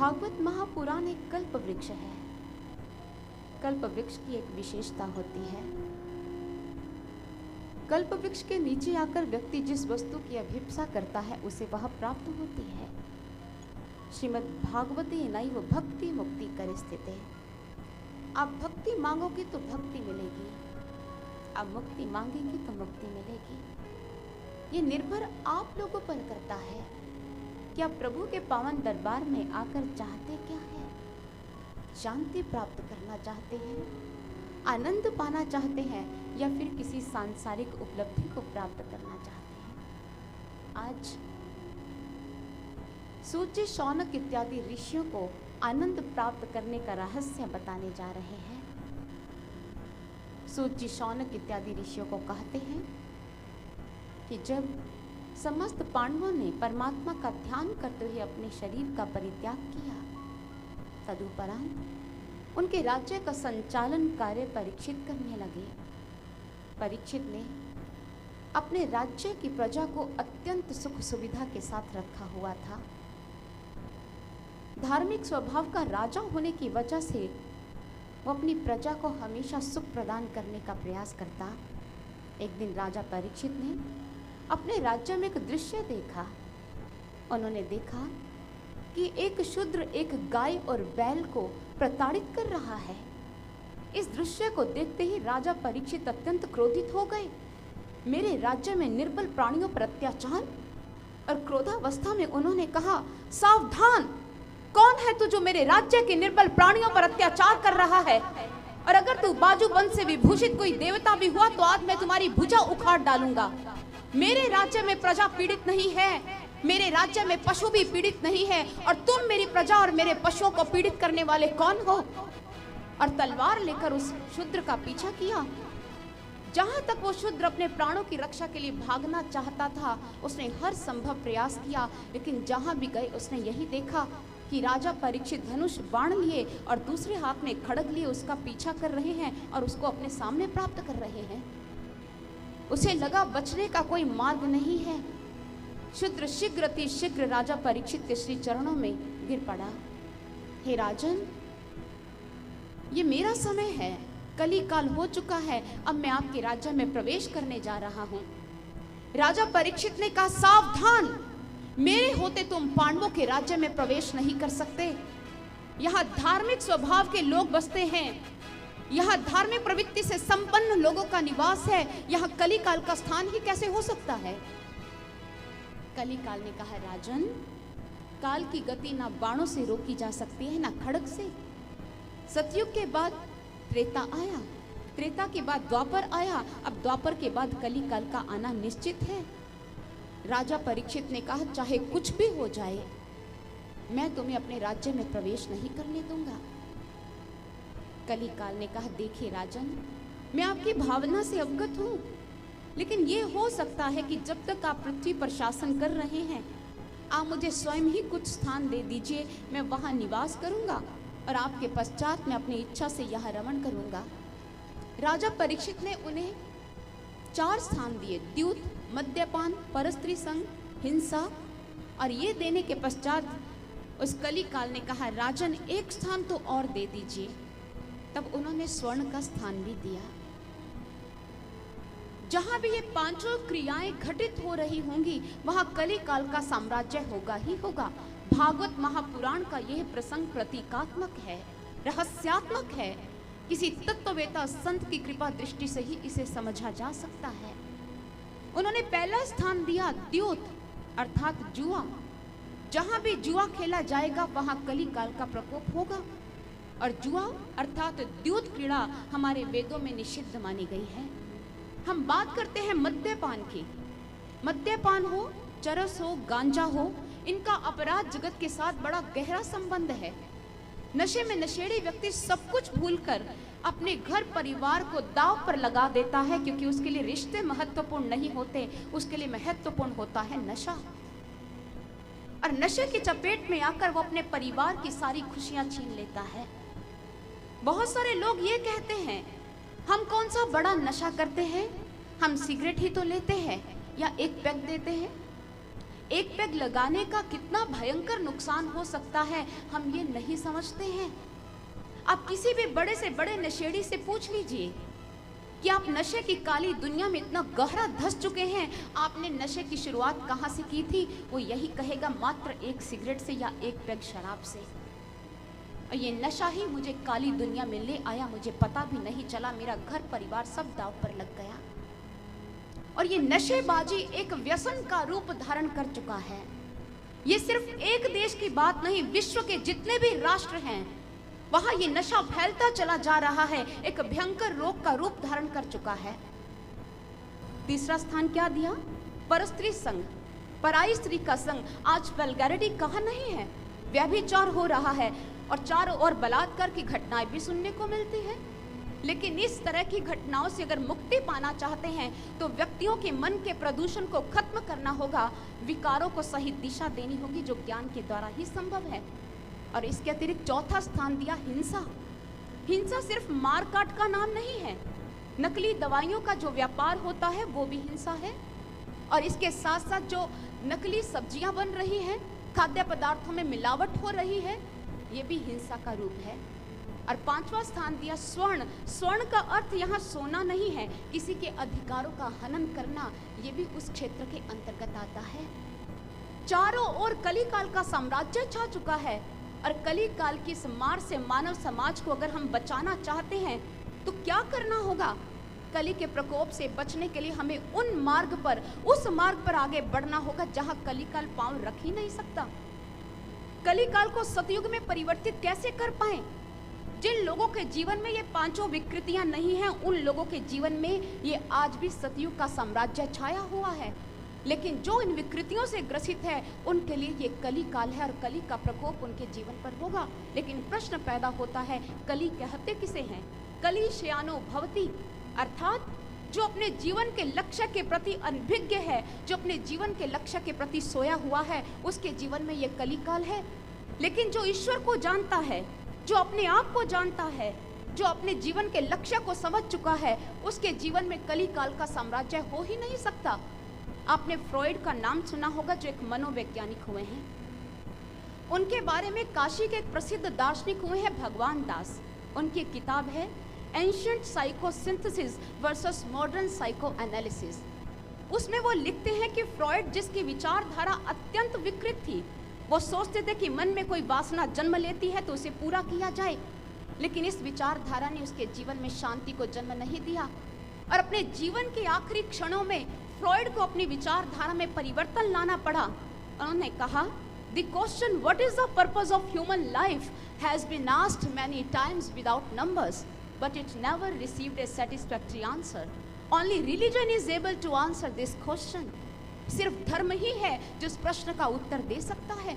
भागवत महापुराण एक कल्प वृक्ष है। कल्प वृक्ष की एक विशेषता होती है, कल्प वृक्ष के नीचे आकर व्यक्ति जिस वस्तु की अभिप्सा करता है उसे वह प्राप्त होती है। श्रीमद् भागवते नैव भक्ति मुक्ति कर स्थिते। आप भक्ति मांगोगे तो भक्ति मिलेगी, आप मुक्ति मांगेंगे तो मुक्ति मिलेगी। ये निर्भर आप लोगों पर करता है कि आप प्रभु के पावन दरबार में आकर चाहते क्या है। शांति प्राप्त करना चाहते हैं, आनंद पाना चाहते हैं, या फिर किसी सांसारिक उपलब्धि को प्राप्त करना चाहते हैं। आज सूर्य शौनक इत्यादि ऋषियों को आनंद प्राप्त करने का रहस्य बताने जा रहे हैं। सूर्य शौनक इत्यादि ऋषियों को कहते हैं कि जब समस्त पांडवों ने परमात्मा का ध्यान करते हुए अपने शरीर का परित्याग किया, तदुपरांत उनके राज्य का संचालन कार्य परीक्षित करने लगे। परीक्षित ने अपने राज्य की प्रजा को अत्यंत सुख सुविधा के साथ रखा हुआ था। धार्मिक स्वभाव का राजा होने की वजह से वो अपनी प्रजा को हमेशा सुख प्रदान करने का प्रयास करता। एक दिन राजा परीक्षित ने अपने राज्य में एक दृश्य देखा। उन्होंने देखा कि एक शूद्र एक गाय और बैल को प्रताड़ित कर रहा है। इस दृश्य को देखते ही राजा परीक्षित अत्यंत क्रोधित हो गए। मेरे राज्य में निर्बल प्राणियों पर अत्याचार। और क्रोधावस्था में उन्होंने कहा, सावधान, कौन है तू जो मेरे राज्य के निर्बल प्राणियों पर अत्याचार कर रहा है? और अगर तू बाजूबंद से विभूषित कोई देवता भी हुआ तो आज मैं तुम्हारी भुजा उखाड़ डालूंगा। मेरे राज्य में प्रजा पीड़ित नहीं है, मेरे राज्य में पशु भी पीड़ित नहीं है, और तुम मेरी प्रजा और मेरे पशुओं को पीड़ित करने वाले कौन हो? और तलवार लेकर उस शूद्र का पीछा किया। जहां तक वो शूद्र अपने प्राणों की रक्षा के लिए भागना चाहता था, उसने हर संभव प्रयास किया, लेकिन जहां भी गए उसने यही देखा कि राजा परीक्षित धनुष बाण लिए और दूसरे हाथ में खड़ग लिए उसका पीछा कर रहे हैं और उसको अपने सामने प्राप्त कर रहे हैं। उसे लगा बचने का कोई मार्ग नहीं है। शूद्र शीघ्र अति शीघ्र राजा परीक्षित के श्री चरणों में गिर पड़ा। हे राजन, ये मेरा समय है, कली काल हो चुका है, अब मैं आपके राज्य में प्रवेश करने जा रहा हूं। राजा परीक्षित ने कहा, सावधान, मेरे होते तुम पांडवों के राज्य में प्रवेश नहीं कर सकते। यहाँ धार्मिक स्वभाव के लोग बसते हैं, यहाँ धार्मिक प्रवृत्ति से संपन्न लोगों का निवास है, यहाँ कली काल का स्थान ही कैसे हो सकता है? कली काल ने कहा, राजन, काल की गति ना बाणों से रोकी जा सकती है ना खड़ग से। सतयुग के बाद त्रेता आया, त्रेता के बाद द्वापर आया, अब द्वापर के बाद कली काल का आना निश्चित है। राजा परीक्षित ने कहा, चाहे कुछ भी हो जाए, मैं तुम्हें अपने राज्य में प्रवेश नहीं करने दूंगा। कली काल ने कहा, देखिए राजन, मैं आपकी भावना से अवगत हूं, लेकिन ये हो सकता है कि जब तक आप पृथ्वी पर शासन कर रहे हैं, आप मुझे स्वयं ही कुछ स्थान दे दीजिए, मैं वहां निवास करूंगा और आपके पश्चात मैं अपनी इच्छा से यहाँ रमण करूंगा। राजा परीक्षित ने उन्हें 4 स्थान दिए, द्यूत, मद्यपान, परस्त्री संग, हिंसा, और ये देने के पश्चात उस कली काल ने कहा, राजन, एक स्थान तो और दे दीजिए। तब उन्होंने स्वर्ण का स्थान भी दिया। जहां भी ये 5 क्रियाएं घटित हो रही होंगी, वहां कली काल का साम्राज्य होगा ही होगा। भागवत महापुराण का यह प्रसंग प्रतीकात्मक है, रहस्यात्मक है। किसी तत्ववेता संत की कृपा दृष्टि से ही इसे समझा जा सकता है। उन्होंने पहला स्थान दिया द्यूत अर्थात जुआ। जहां भी जुआ खेला जाएगा वहां कली काल का प्रकोप होगा। और जुआ अर्थात द्यूत क्रीड़ा हमारे वेदों में निषिद्ध मानी गई है। हम बात करते हैं मद्यपान की। मद्यपान हो, चरस हो, गांजा हो, इनका अपराध जगत के साथ बड़ा गहरा संबंध है। नशे में नशेड़ी व्यक्ति सब कुछ भूलकर अपने घर परिवार को दांव पर लगा देता है, क्योंकि उसके लिए रिश्ते महत्वपूर्ण नहीं होते, उसके लिए महत्वपूर्ण होता है नशा। और नशे की चपेट में आकर वो अपने परिवार की सारी खुशियां छीन लेता है। बहुत सारे लोग ये कहते हैं, हम कौन सा बड़ा नशा करते हैं, हम सिगरेट ही तो लेते हैं या एक पैक देते हैं। एक पैग लगाने का कितना भयंकर नुकसान हो सकता है हम ये नहीं समझते हैं। आप किसी भी बड़े से बड़े नशेड़ी से पूछ लीजिए कि आप नशे की काली दुनिया में इतना गहरा धंस चुके हैं, आपने नशे की शुरुआत कहाँ से की थी, वो यही कहेगा मात्र एक सिगरेट से या एक पैग शराब से। और ये नशा ही मुझे काली दुनिया में ले आया, मुझे पता भी नहीं चला, मेरा घर परिवार सब दांव पर लग गया। और ये नशेबाजी एक व्यसन का रूप धारण कर चुका है। ये सिर्फ एक देश की बात नहीं, विश्व के जितने भी राष्ट्र हैं वहां ये नशा फैलता चला जा रहा है, एक भयंकर रोग का रूप धारण कर चुका है। तीसरा स्थान क्या दिया? परस्त्री संग, पराई स्त्री का संग। आज वल्गैरिटी कहाँ नहीं है, व्यभिचार हो रहा है और चारों ओर बलात्कार की घटनाएं भी सुनने को मिलती है। लेकिन इस तरह की घटनाओं से अगर मुक्ति पाना चाहते हैं तो व्यक्तियों के मन के प्रदूषण को खत्म करना होगा, विकारों को सही दिशा देनी होगी, जो ज्ञान के द्वारा ही संभव है। और इसके अतिरिक्त चौथा स्थान दिया हिंसा। हिंसा सिर्फ मारकाट का नाम नहीं है, नकली दवाइयों का जो व्यापार होता है वो भी हिंसा है। और इसके साथ साथ जो नकली सब्जियां बन रही हैं, खाद्य पदार्थों में मिलावट हो रही है, ये भी हिंसा का रूप है। और पांचवा स्थान दिया स्वर्ण। स्वर्ण का अर्थ यहाँ सोना नहीं है, किसी के अधिकारों का हनन करना, ये भी उस क्षेत्र के अंतर्गत आता है। चारों ओर कलिकाल का साम्राज्य छा चुका है और कलिकाल की इस मार से मानव समाज को अगर हम बचाना चाहते हैं तो क्या करना होगा? कली के प्रकोप से बचने के लिए हमें उस मार्ग पर आगे बढ़ना होगा जहां कलिकाल पांव रख ही नहीं सकता। कलिकाल को सतयुग में परिवर्तित कैसे कर पाए? जिन लोगों के जीवन में ये पांचों विकृतियां नहीं हैं, उन लोगों के जीवन में ये आज भी सतयुग का साम्राज्य छाया हुआ है। लेकिन जो इन विकृतियों से ग्रसित है उनके लिए ये कली काल है और कली का प्रकोप उनके जीवन पर होगा। लेकिन प्रश्न पैदा होता है, कली कहते किसे हैं? कली शयानो भवति, अर्थात जो अपने जीवन के लक्ष्य के प्रति अनभिज्ञ है, जो अपने जीवन के लक्ष्य के प्रति सोया हुआ है, उसके जीवन में ये कली काल है। लेकिन जो ईश्वर को जानता है, जो अपने आप को जानता है, जो अपने जीवन के लक्ष्य को समझ चुका है, उसके जीवन में कली काल का साम्राज्य हो ही नहीं सकता। आपने फ्रॉइड का नाम सुना होगा, जो एक मनोवैज्ञानिक हुए हैं। उनके बारे में काशी के एक प्रसिद्ध दार्शनिक हुए हैं भगवान दास। उनकी एक किताब है एंशिएंट साइकोसिंथेसिस वर्सेस मॉडर्न साइकोएनालिसिस। उसमें वो लिखते हैं कि फ्रॉइड, जिसकी विचारधारा अत्यंत विकृत थी, वो सोचते थे कि मन में कोई वासना जन्म लेती है तो उसे पूरा किया जाए। लेकिन इस विचारधारा ने उसके जीवन में शांति को जन्म नहीं दिया और अपने जीवन के आखिरी क्षणों में फ्रॉइड को अपनी विचारधारा में परिवर्तन लाना पड़ा। उन्होंने कहा, The question, what is the purpose of human life, has been asked many times without numbers, but it never received a satisfactory answer. Only religion is able to answer this question. सिर्फ धर्म ही है जो इस प्रश्न का उत्तर दे सकता है।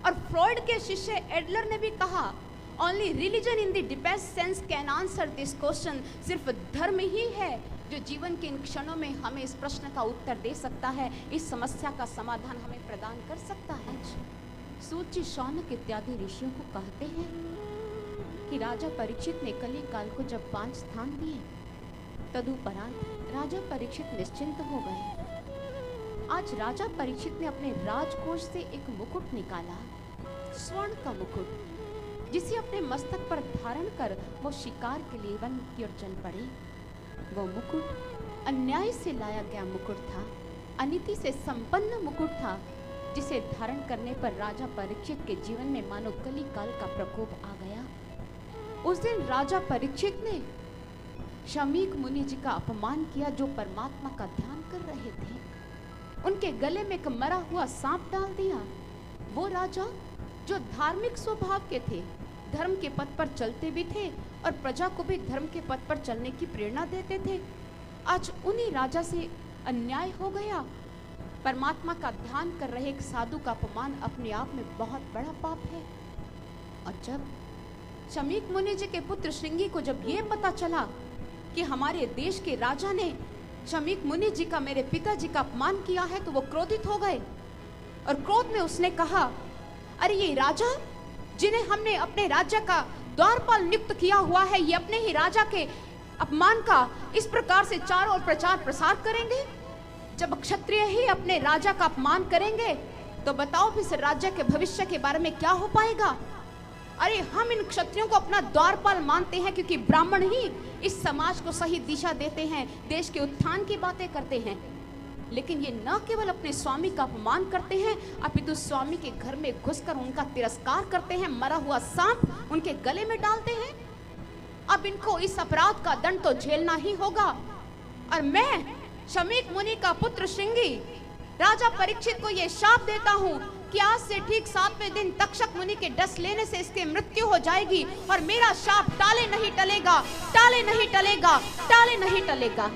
और फ्रॉइड के शिष्य एडलर ने भी कहा, Only religion in the deepest sense can answer this question. सिर्फ धर्म ही है जो जीवन के इन क्षणों में हमें इस प्रश्न का उत्तर दे सकता है, इस समस्या का समाधान हमें प्रदान कर सकता है। सूची शौनक इत्यादि ऋषियों को कहते हैं कि राजा परीक्षित ने कली काल को जब 5 स्थान दिए, तदुपरांत राजा परीक्षित निश्चिंत हो गए। आज राजा परीक्षित ने अपने राजकोष से एक मुकुट निकाला, स्वर्ण का मुकुट, जिसे अपने मस्तक पर धारण कर वो शिकार के लिए वन की ओर चल पड़े। वो मुकुट अन्याय से लाया गया मुकुट था, अनीति से संपन्न मुकुट था, जिसे धारण करने पर राजा परीक्षित के जीवन में मानो कली काल का प्रकोप आ गया। उस दिन राजा परीक्षित ने शमीक मुनि जी का अपमान किया, जो परमात्मा का ध्यान कर रहे थे। उनके गले में एक मरा हुआ सांप डाल दिया। वो राजा जो धार्मिक स्वभाव के थे, धर्म के पथ पर चलते भी थे और प्रजा को भी धर्म के पथ पर चलने की प्रेरणा देते थे, आज उन्हीं राजा से अन्याय हो गया। परमात्मा का ध्यान कर रहे एक साधु का अपमान अपने आप में बहुत बड़ा पाप है। और जब शमीक मुनि जी के पुत्र श्रृंगी को जब ये पता चला कि हमारे देश के राजा ने शमीक मुनि जी का, मेरे पिताजी का अपमान किया है, तो वो क्रोधित हो गए और क्रोध में उसने कहा, अरे ये राजा जिन्हें हमने अपने राज्य का द्वारपाल नियुक्त किया हुआ है, ये अपने ही राजा के अपमान का इस प्रकार से चारों ओर प्रचार प्रसार करेंगे। जब क्षत्रिय ही अपने राजा का अपमान करेंगे तो बताओ फिर इस राज्य के भविष्य के बारे में क्या हो पाएगा। अरे हम इन क्षत्रियों को अपना द्वारपाल मानते हैं क्योंकि ब्राह्मण ही इस समाज को सही दिशा देते हैं, देश के उत्थान की बातें करते हैं। लेकिन ये न केवल अपने स्वामी का अपमान करते हैं, अपितु स्वामी के घर में घुसकर उनका तिरस्कार करते हैं, मरा हुआ सांप उनके गले में डालते हैं। अब इनको इस अपराध का दंड तो झेलना ही होगा। और मैं शमीक मुनि का पुत्र श्रृंगी राजा परीक्षित को यह शाप देता हूँ कि आज से ठीक 7वें दिन तक्षक मुनि के डस लेने से इसकी मृत्यु हो जाएगी और मेरा शाप टाले नहीं टलेगा, टाले नहीं टलेगा, टाले नहीं टलेगा।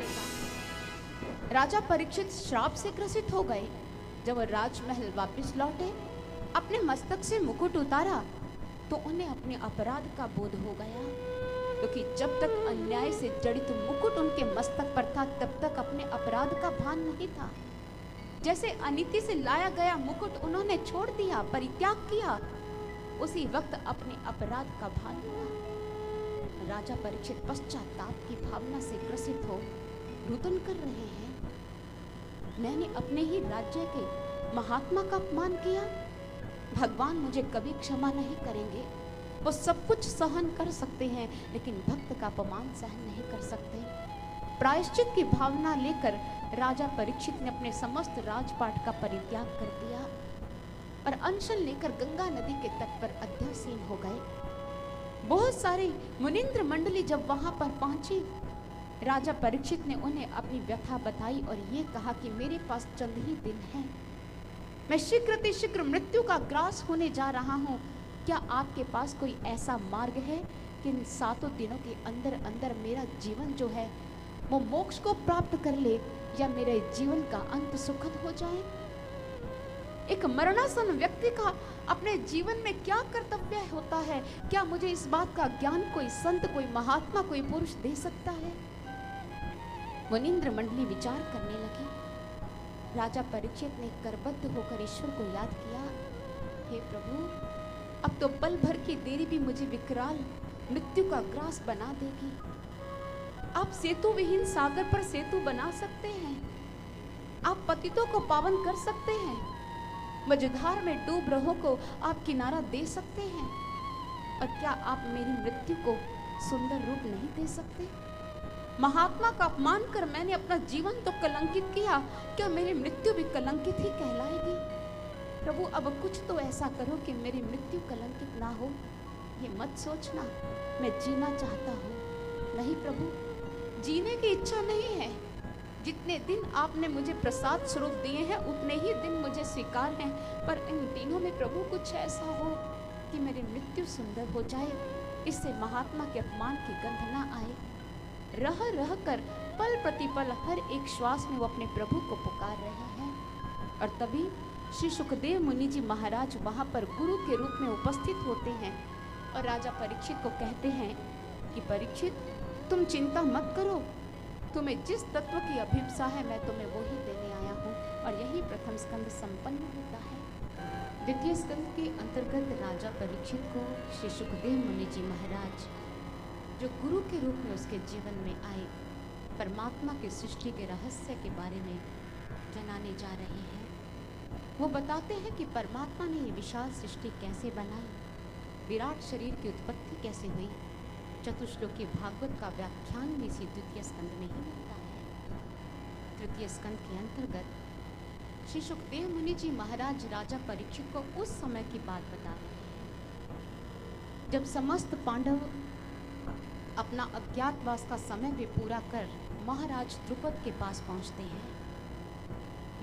राजा परीक्षित श्राप से ग्रसित हो गए। जब वह राजमहल वापस लौटे, अपने मस्तक से मुकुट उतारा तो उन्हें अपने अपराध का बोध हो गया, क्योंकि जब तक अन्याय से जड़ित मुकुट उनके मस्तक पर था तब तक अपने अपराध का भान नहीं था। जैसे अनीति से लाया गया मुकुट उन्होंने छोड़ दिया, परित्याग किया, उसी वक्त अपने अपराध का भान हुआ। राजा परीक्षित पश्चाताप की भावना से ग्रसित हो रुदन कर रहे हैं। मैंने अपने ही राज्य के महात्मा का अपमान किया, भगवान मुझे कभी क्षमा नहीं करेंगे। वो सब कुछ सहन कर सकते हैं लेकिन भक्त का अपमान सहन नहीं कर सकते। प्रायश्चित की भावना लेकर राजा परीक्षित ने अपने समस्त राजपाट का परित्याग कर दिया और अनशन लेकर गंगा नदी के तट पर अध्यासीन हो गए। बहुत सारे मुनिंद्र मंडली जब वहां पर पहुंची, राजा परीक्षित ने उन्हें अपनी व्यथा बताई और ये कहा कि मेरे पास चंद ही दिन है, मैं शीघ्र मृत्यु का ग्रास होने जा रहा हूँ। क्या आपके पास कोई ऐसा मार्ग है कि इन 7 दिनों के अंदर अंदर मेरा जीवन जो है वो मोक्ष को प्राप्त कर ले या मेरे जीवन का अंत सुखद हो जाए। एक मरणासन व्यक्ति का अपने जीवन में क्या कर्तव्य होता है, क्या मुझे इस बात का ज्ञान कोई संत, कोई महात्मा, कोई पुरुष दे सकता है? मुनिंद्र मंडली विचार करने लगी। राजा परीक्षित ने करबद्ध होकर ईश्वर को याद किया, हे प्रभु, अब तो पल भर की देरी भी मुझे विकराल मृत्यु का ग्रास बना देगी। आप सेतु विहीन सागर पर सेतु बना सकते हैं, आप पतितों को पावन कर सकते हैं, मझधार में डूब रहो को आप किनारा दे सकते हैं, और क्या आप मेरी मृत्यु को सुंदर रूप नहीं दे सकते? महात्मा का अपमान कर मैंने अपना जीवन तो कलंकित किया, क्या मेरी मृत्यु भी कलंकित ही कहलाएगी? प्रभु, अब कुछ तो ऐसा करो कि मेरी मृत्यु कलंकित ना हो। ये मत सोचना मैं जीना चाहता हूँ, नहीं प्रभु, जीने की इच्छा नहीं है। जितने दिन आपने मुझे प्रसाद स्वरूप दिए हैं उतने ही दिन मुझे स्वीकार हैं, पर इन दिनों में प्रभु कुछ ऐसा हो कि मेरी मृत्यु सुंदर हो जाए, इससे महात्मा के अपमान की गंध ना आए। रह रह कर पल प्रतिपल हर एक श्वास में वो अपने प्रभु को पुकार रहे हैं। और तभी श्री सुखदेव मुनि जी महाराज वहाँ पर गुरु के रूप में उपस्थित होते हैं और राजा परीक्षित को कहते हैं कि परीक्षित, तुम चिंता मत करो, तुम्हें जिस तत्व की अभिप्सा है मैं तुम्हें वही देने आया हूँ। और यही प्रथम स्कंद संपन्न होता है। द्वितीय स्कंद के अंतर्गत राजा परीक्षित को श्री सुखदेव मुनि जी महाराज, जो गुरु के रूप में उसके जीवन में आए, परमात्मा की सृष्टि के रहस्य के बारे में जनाने जा रहे हैं। वो बताते हैं कि परमात्मा ने ये विशाल सृष्टि कैसे बनाई, विराट शरीर की उत्पत्ति कैसे हुई। चतुश्लोकी भागवत का व्याख्यान भी इसी द्वितीय स्कंद में ही मिलता है। तृतीय स्कंद के अंतर्गत श्री सुखदेव मुनि जी महाराज राजा परीक्षित को उस समय की बात बता रहे हैं जब समस्त पांडव अपना अज्ञातवास का समय भी पूरा कर महाराज द्रुपद के पास पहुंचते हैं।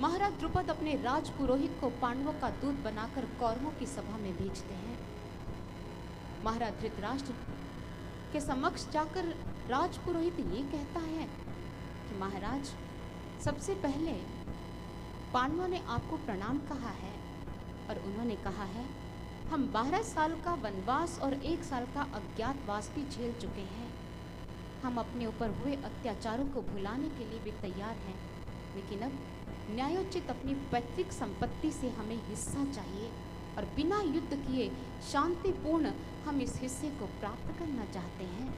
महाराज द्रुपद अपने राज पुरोहित को पांडवों का दूत बनाकर कौरवों की सभा में भेजते हैं। महाराज धृतराष्ट्र के समक्ष जाकर राज पुरोहित ये कहता है कि महाराज, सबसे पहले पांडवों ने आपको प्रणाम कहा है और उन्होंने कहा है हम 12 साल का वनवास और 1 साल का अज्ञातवास भी झेल चुके हैं। हम अपने ऊपर हुए अत्याचारों को भुलाने के लिए भी तैयार हैं, लेकिन अब न्यायोचित अपनी पैतृक संपत्ति से हमें हिस्सा चाहिए और बिना युद्ध किए शांतिपूर्ण हम इस हिस्से को प्राप्त करना चाहते हैं।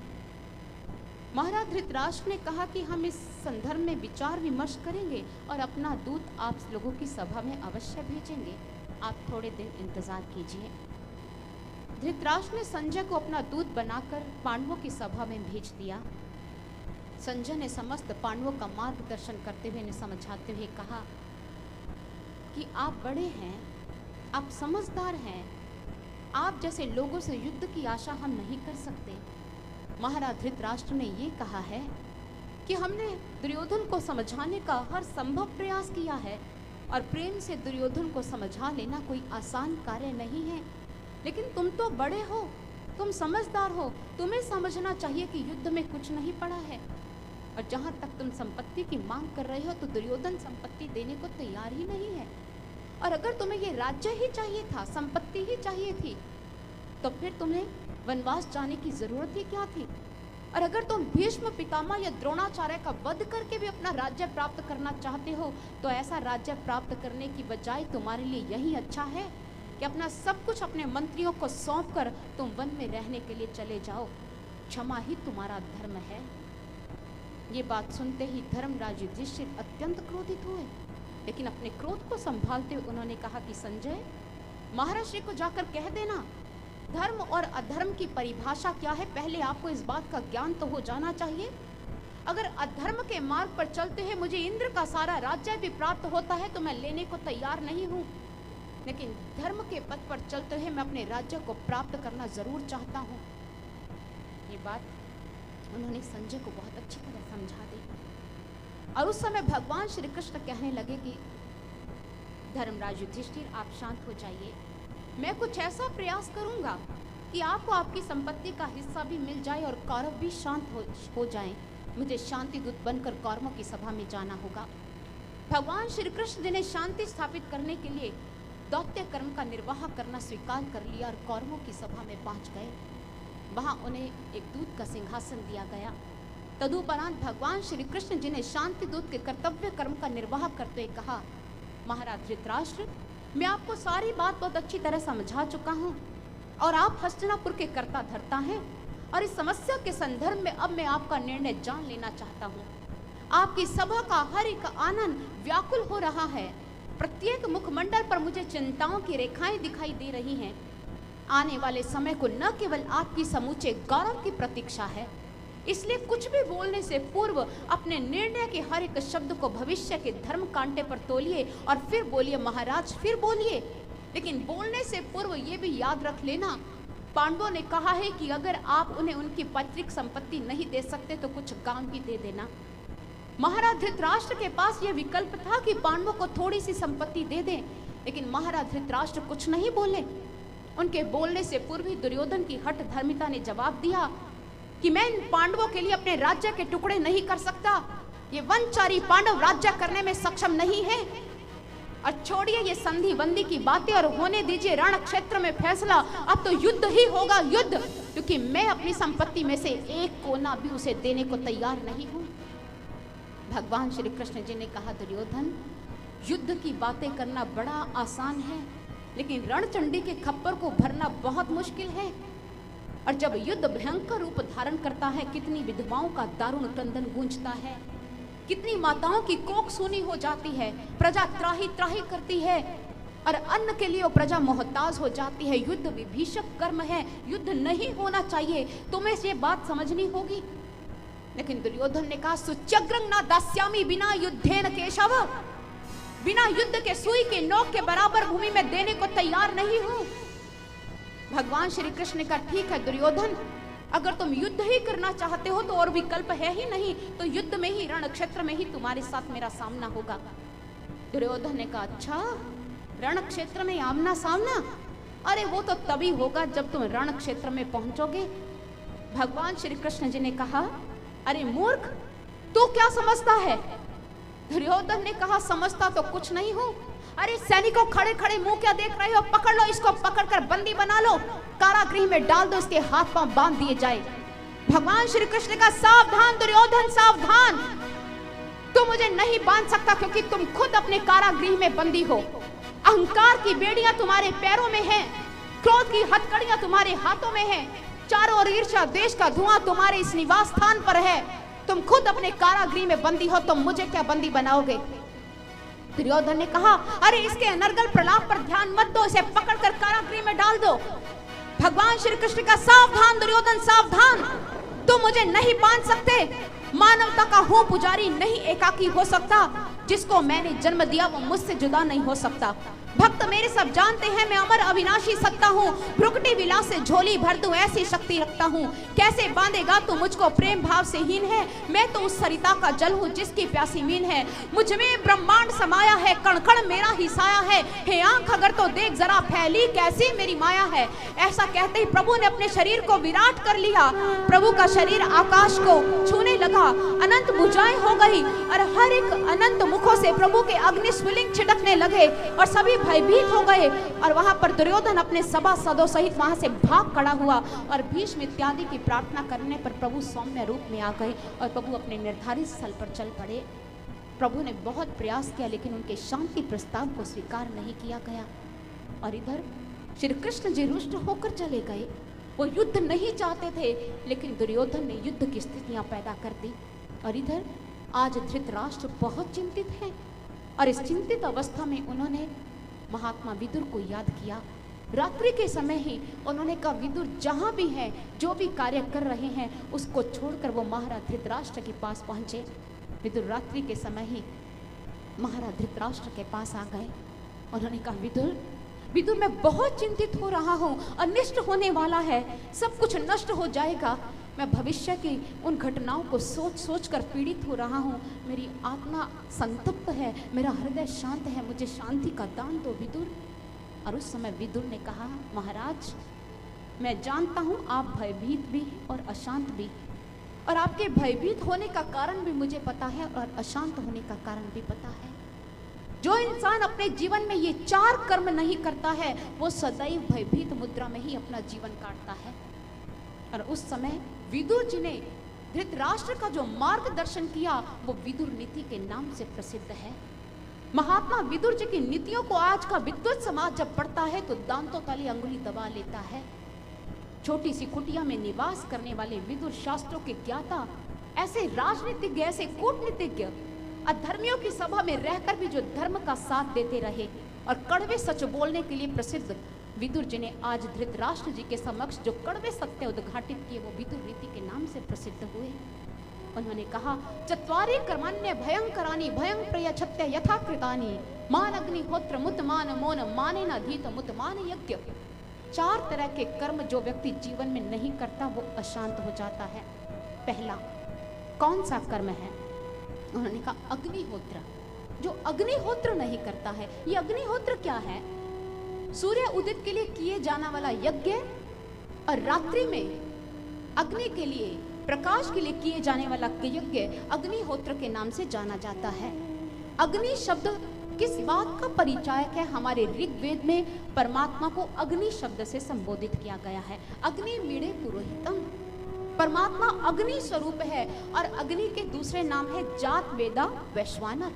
महाराज धृतराष्ट्र ने कहा कि हम इस संदर्भ में विचार विमर्श करेंगे और अपना दूत आप लोगों की सभा में अवश्य भेजेंगे। आप थोड़े दिन इंतजार कीजिए। धृतराष्ट्र ने संजय को अपना दूत बनाकर पांडवों की सभा में भेज दिया। संजय ने समस्त पांडवों का मार्गदर्शन करते हुए, समझाते हुए कहा कि आप बड़े हैं, आप समझदार हैं, आप जैसे लोगों से युद्ध की आशा हम नहीं कर सकते। महाराज धृतराष्ट्र ने ये कहा है कि हमने दुर्योधन को समझाने का हर संभव प्रयास किया है और प्रेम से दुर्योधन को समझा लेना कोई आसान कार्य नहीं है, लेकिन तुम तो बड़े हो, तुम समझदार हो, तुम्हें समझना चाहिए कि युद्ध में कुछ नहीं पड़ा है। और जहाँ तक तुम संपत्ति की मांग कर रहे हो तो दुर्योधन संपत्ति देने को तैयार ही नहीं है। और अगर तुम्हें ये राज्य ही चाहिए था, संपत्ति ही चाहिए थी, तो फिर तुम्हें वनवास जाने की जरूरत ही क्या थी। और अगर तुम भीष्म पितामह या द्रोणाचार्य का वध करके भी अपना राज्य प्राप्त करना चाहते हो तो ऐसा राज्य प्राप्त करने की बजाय तुम्हारे लिए यही अच्छा है कि अपना सब कुछ अपने मंत्रियों को सौंप कर तुम वन में रहने के लिए चले जाओ। क्षमा ही तुम्हारा धर्म है। ये बात सुनते ही धर्मराज युधिष्ठिर अत्यंत क्रोधित हुए, लेकिन अपने क्रोध को संभालते हुए उन्होंने कहा कि संजय, महर्षि को जाकर कह देना धर्म और अधर्म की परिभाषा क्या है, पहले आपको इस बात का ज्ञान तो हो जाना चाहिए। अगर अधर्म के मार्ग पर चलते हुए मुझे इंद्र का सारा राज्य भी प्राप्त होता है तो मैं लेने को तैयार नहीं हूँ, लेकिन धर्म के पथ पर चलते हुए मैं अपने राज्य को प्राप्त करना जरूर चाहता हूँ। ये बात उन्होंने संजय को बहुत अच्छी तरह समझा दी। और उस समय भगवान श्री कृष्ण कहने लगे कि धर्मराज युधिष्ठिर, आप शांत हो जाइए। मैं कुछ ऐसा प्रयास करूंगा कि आपको आपकी संपत्ति का हिस्सा भी मिल जाए और कौरव भी शांत हो जाएं। मुझे शांति दूत बनकर कौरवों की सभा में जाना होगा। भगवान श्री कृष्ण जी ने शांति स्थापित करने के लिए दौत्य कर्म का निर्वाह करना स्वीकार कर लिया और कौरवों की सभा में पहुंच गए। वहां उन्हें एक दूत का सिंहासन दिया गया। तदुपरांत भगवान श्री कृष्ण जी ने शांति दूत के कर्तव्य कर्म का निर्वाह करते हुए कहा, महाराज धृतराष्ट्र, मैं आपको सारी बात बहुत अच्छी तरह समझा चुका हूँ और आप हस्तिनापुर के कर्ता धर्ता हैं और इस समस्या के संदर्भ में अब मैं आपका निर्णय जान लेना चाहता हूँ। आपकी सभा का हर एक आनंद व्याकुल हो रहा है। प्रत्येक मुखमंडल पर मुझे चिंताओं की रेखाएं दिखाई दे रही हैं। आने वाले समय को न केवल आपकी समूचे गौरव की प्रतीक्षा है, इसलिए कुछ भी बोलने से पूर्व अपने निर्णय के हर एक शब्द को भविष्य के धर्म कांटे पर तोलिए और फिर बोलिए महाराज, फिर बोलिए। लेकिन बोलने से पूर्व ये भी याद रख लेना, पांडवों ने कहा है कि अगर आप उन्हें उनकी पैतृक संपत्ति नहीं दे सकते तो कुछ गांव भी दे देना। महाराज धृतराष्ट्र के पास यह विकल्प था कि पांडवों को थोड़ी सी संपत्ति दे दें, लेकिन महाराज धृतराष्ट्र कुछ नहीं बोले। उनके बोलने से पूर्व ही दुर्योधन की हठ धर्मिता ने जवाब दिया कि मैं इन पांडवों के लिए अपने राज्य के टुकड़े नहीं कर सकता। ये वनचारी पांडव राज्य करने में सक्षम नहीं है। और छोड़िए ये संधि बंदी की बातें और होने दीजिए रण क्षेत्र में फैसला। अब तो युद्ध ही होगा, युद्ध, क्योंकि मैं अपनी संपत्ति में से एक कोना भी उसे देने को तैयार नहीं हूं। भगवान श्री कृष्ण जी ने कहा, दुर्योधन, युद्ध की बातें करना बड़ा आसान है, लेकिन रणचंडी के खप्पर को भरना बहुत मुश्किल है। और जब युद्ध भयंकर रूप धारण करता है, कितनी विधवाओं का दारुण क्रंदन गूंजता है, कितनी माताओं की कोख सूनी हो जाती है, प्रजा त्राही त्राही करती है और अन्न के लिए वो प्रजा मोहताज हो जाती है। युद्ध विभीषक कर्म है, युद्ध नहीं होना चाहिए, तुम्हें ये बात समझनी होगी। लेकिन दुर्योधन ने कहा, सुच्यग्रं न दास्यामि बिना युद्धेन केशव, बिना युद्ध के सुई के नोक के बराबर भूमि में देने को तैयार नहीं हूं। भगवान श्री कृष्ण ने कहा, ठीक है दुर्योधन, अगर तुम युद्ध ही करना चाहते हो तो और विकल्प है ही नहीं, तो युद्ध में ही, रण क्षेत्र में ही तुम्हारे साथ मेरा सामना होगा। दुर्योधन ने कहा, अच्छा, रण क्षेत्र में आमना सामना? अरे वो तो तभी होगा जब तुम रण क्षेत्र में पहुंचोगे। भगवान श्री कृष्ण जी ने कहा, अरे मूर्ख, तू क्या समझता है? दुर्योधन ने कहा, समझता तो कुछ नहीं हूं। अरे सैनिकों, खड़े खड़े मुंह क्या देख रहे हो? पकड़ लो इसको, पकड़कर बंदी बना लो, कारागृह में डाल दो, इसके हाथ पांव बांध दिए जाए। भगवान श्री कृष्ण का, सावधान दुर्योधन, सावधान, तुम मुझे नहीं बांध सकता क्योंकि तुम खुद अपने कारागृह में बंदी हो। अहंकार की बेड़ियां तुम्हारे पैरों में हैं, क्रोध की हथकड़ियां तुम्हारे हाथों में हैं। चारों ओर ईर्ष्या द्वेष का धुआं तुम्हारे इस निवास स्थान पर है। तुम खुद अपने कारागृह में बंदी हो, तुम मुझे क्या बंदी बनाओगे? दुर्योधन ने कहा, अरे इसके अनर्गल प्रलाप पर ध्यान मत दो, इसे पकड़कर कारागृह में डाल दो। भगवान श्री कृष्ण का, सावधान दुर्योधन सावधान, तुम मुझे नहीं बांध सकते। मानवता का हूँ पुजारी नहीं एकाकी हो सकता। जिसको मैंने जन्म दिया वो मुझसे जुदा नहीं हो सकता। भक्त मेरे सब जानते हैं मैं अमर अविनाशी सत्ता हूँ। भ्रुकुटी विलास से झोली भर दूं ऐसी शक्ति रखता हूँ। कैसे बांधेगा तू मुझको, प्रेम भाव से हीन है। मैं तो उस सरिता का जल हूँ जिसकी प्यासी मीन है। मुझ में ब्रह्मांड समाया है, कण कण मेरा ही साया है। हे आंख अगर तो देख जरा, फैली कैसी मेरी माया है। ऐसा कहते ही प्रभु ने अपने शरीर को विराट कर लिया। प्रभु का शरीर आकाश को छूने लगा, अनंत भुजाएं हो गई और हर एक अनंत मुखों से प्रभु के अग्नि स्फुलिंग छिड़कने लगे और सभी भयभीत हो गए। और वहां पर दुर्योधन अपने सभासदों सहित वहां से भाग खड़ा हुआ और भीष्म इत्यादि की प्रार्थना करने पर प्रभु सौम्य रूप में आ गए और प्रभु अपने निर्धारित स्थल पर चल पड़े। प्रभु ने बहुत प्रयास किया लेकिन उनके शांति प्रस्ताव को स्वीकार नहीं किया गया। और इधर श्री कृष्ण जी रुष्ट होकर चले गए। वो युद्ध नहीं चाहते थे लेकिन दुर्योधन ने युद्ध की स्थितियां पैदा कर दी। और इधर आज धृतराष्ट्र बहुत चिंतित है और इस चिंतित अवस्था में उन्होंने महात्मा विदुर को याद किया। रात्रि के समय ही उन्होंने कहा, विदुर जहां भी हैं, जो भी कार्य कर रहे हैं, उसको छोड़कर वो महाराज धृतराष्ट्र के पास पहुंचे। विदुर रात्रि के समय ही महाराज धृतराष्ट्र के पास आ गए। उन्होंने कहा, विदुर मैं बहुत चिंतित हो रहा हूँ, अनिष्ट होने वाला है, सब कुछ नष्ट हो जाएगा। मैं भविष्य की उन घटनाओं को सोच सोच कर पीड़ित हो रहा हूँ। मेरी आत्मा संतप्त है, मेरा हृदय शांत है, मुझे शांति का दान दो विदुर। और उस समय विदुर ने कहा, महाराज मैं जानता हूँ आप भयभीत भी और अशांत भी, और आपके भयभीत होने का कारण भी मुझे पता है और अशांत होने का कारण भी पता है। जो इंसान अपने जीवन में ये 4 कर्म नहीं करता है वो सदैव भयभीत मुद्रा में ही अपना जीवन काटता है। और उस समय विदुर जी ने धृतराष्ट्र का जो मार्गदर्शन किया वो विदुर नीति के नाम से प्रसिद्ध है। महात्मा विदुर जी की नीतियों को आज का विद्वत समाज जब पढ़ता है तो दांतों तले अंगुली दबा लेता है। छोटी सी कुटिया में निवास करने वाले विदुर शास्त्रों के ज्ञाता, ऐसे राजनीतिज्ञ, ऐसे कूटनीतिज्ञ, अधर्मियों की सभा में रहकर भी जो धर्म का साथ देते रहे और कड़वे सच बोलने के लिए प्रसिद्ध विदुर जी ने आज धृतराष्ट्र जी के समक्ष जो कड़वे सत्य उद्घाटित किए वो विदुर रीति के नाम से प्रसिद्ध हुए। उन्होंने कहा, चत्वारि कर्मण्य भयंकरानि भयं प्रयच्छत्य यथा कृतानि मान अग्निहोत्र मुतमान मौन माने न धीत मुतमान यज्ञ। 4 तरह के कर्म जो व्यक्ति जीवन में नहीं करता वो अशांत हो जाता है। पहला कौन सा कर्म है? उन्होंने कहा अग्निहोत्र। जो अग्निहोत्र नहीं करता है, ये अग्निहोत्र क्या है? सूर्य उदित के लिए किए जाने वाला यज्ञ और रात्रि में अग्नि के लिए, प्रकाश के लिए किए जाने वाला यज्ञ अग्निहोत्र के नाम से जाना जाता है। अग्नि शब्द किस बात का परिचायक है? हमारे ऋग्वेद में परमात्मा को अग्नि शब्द से संबोधित किया गया है। अग्नि मीड़े पुरोहितम, परमात्मा अग्नि स्वरूप है। और अग्नि के दूसरे नाम है जात वेदा वैश्वानर।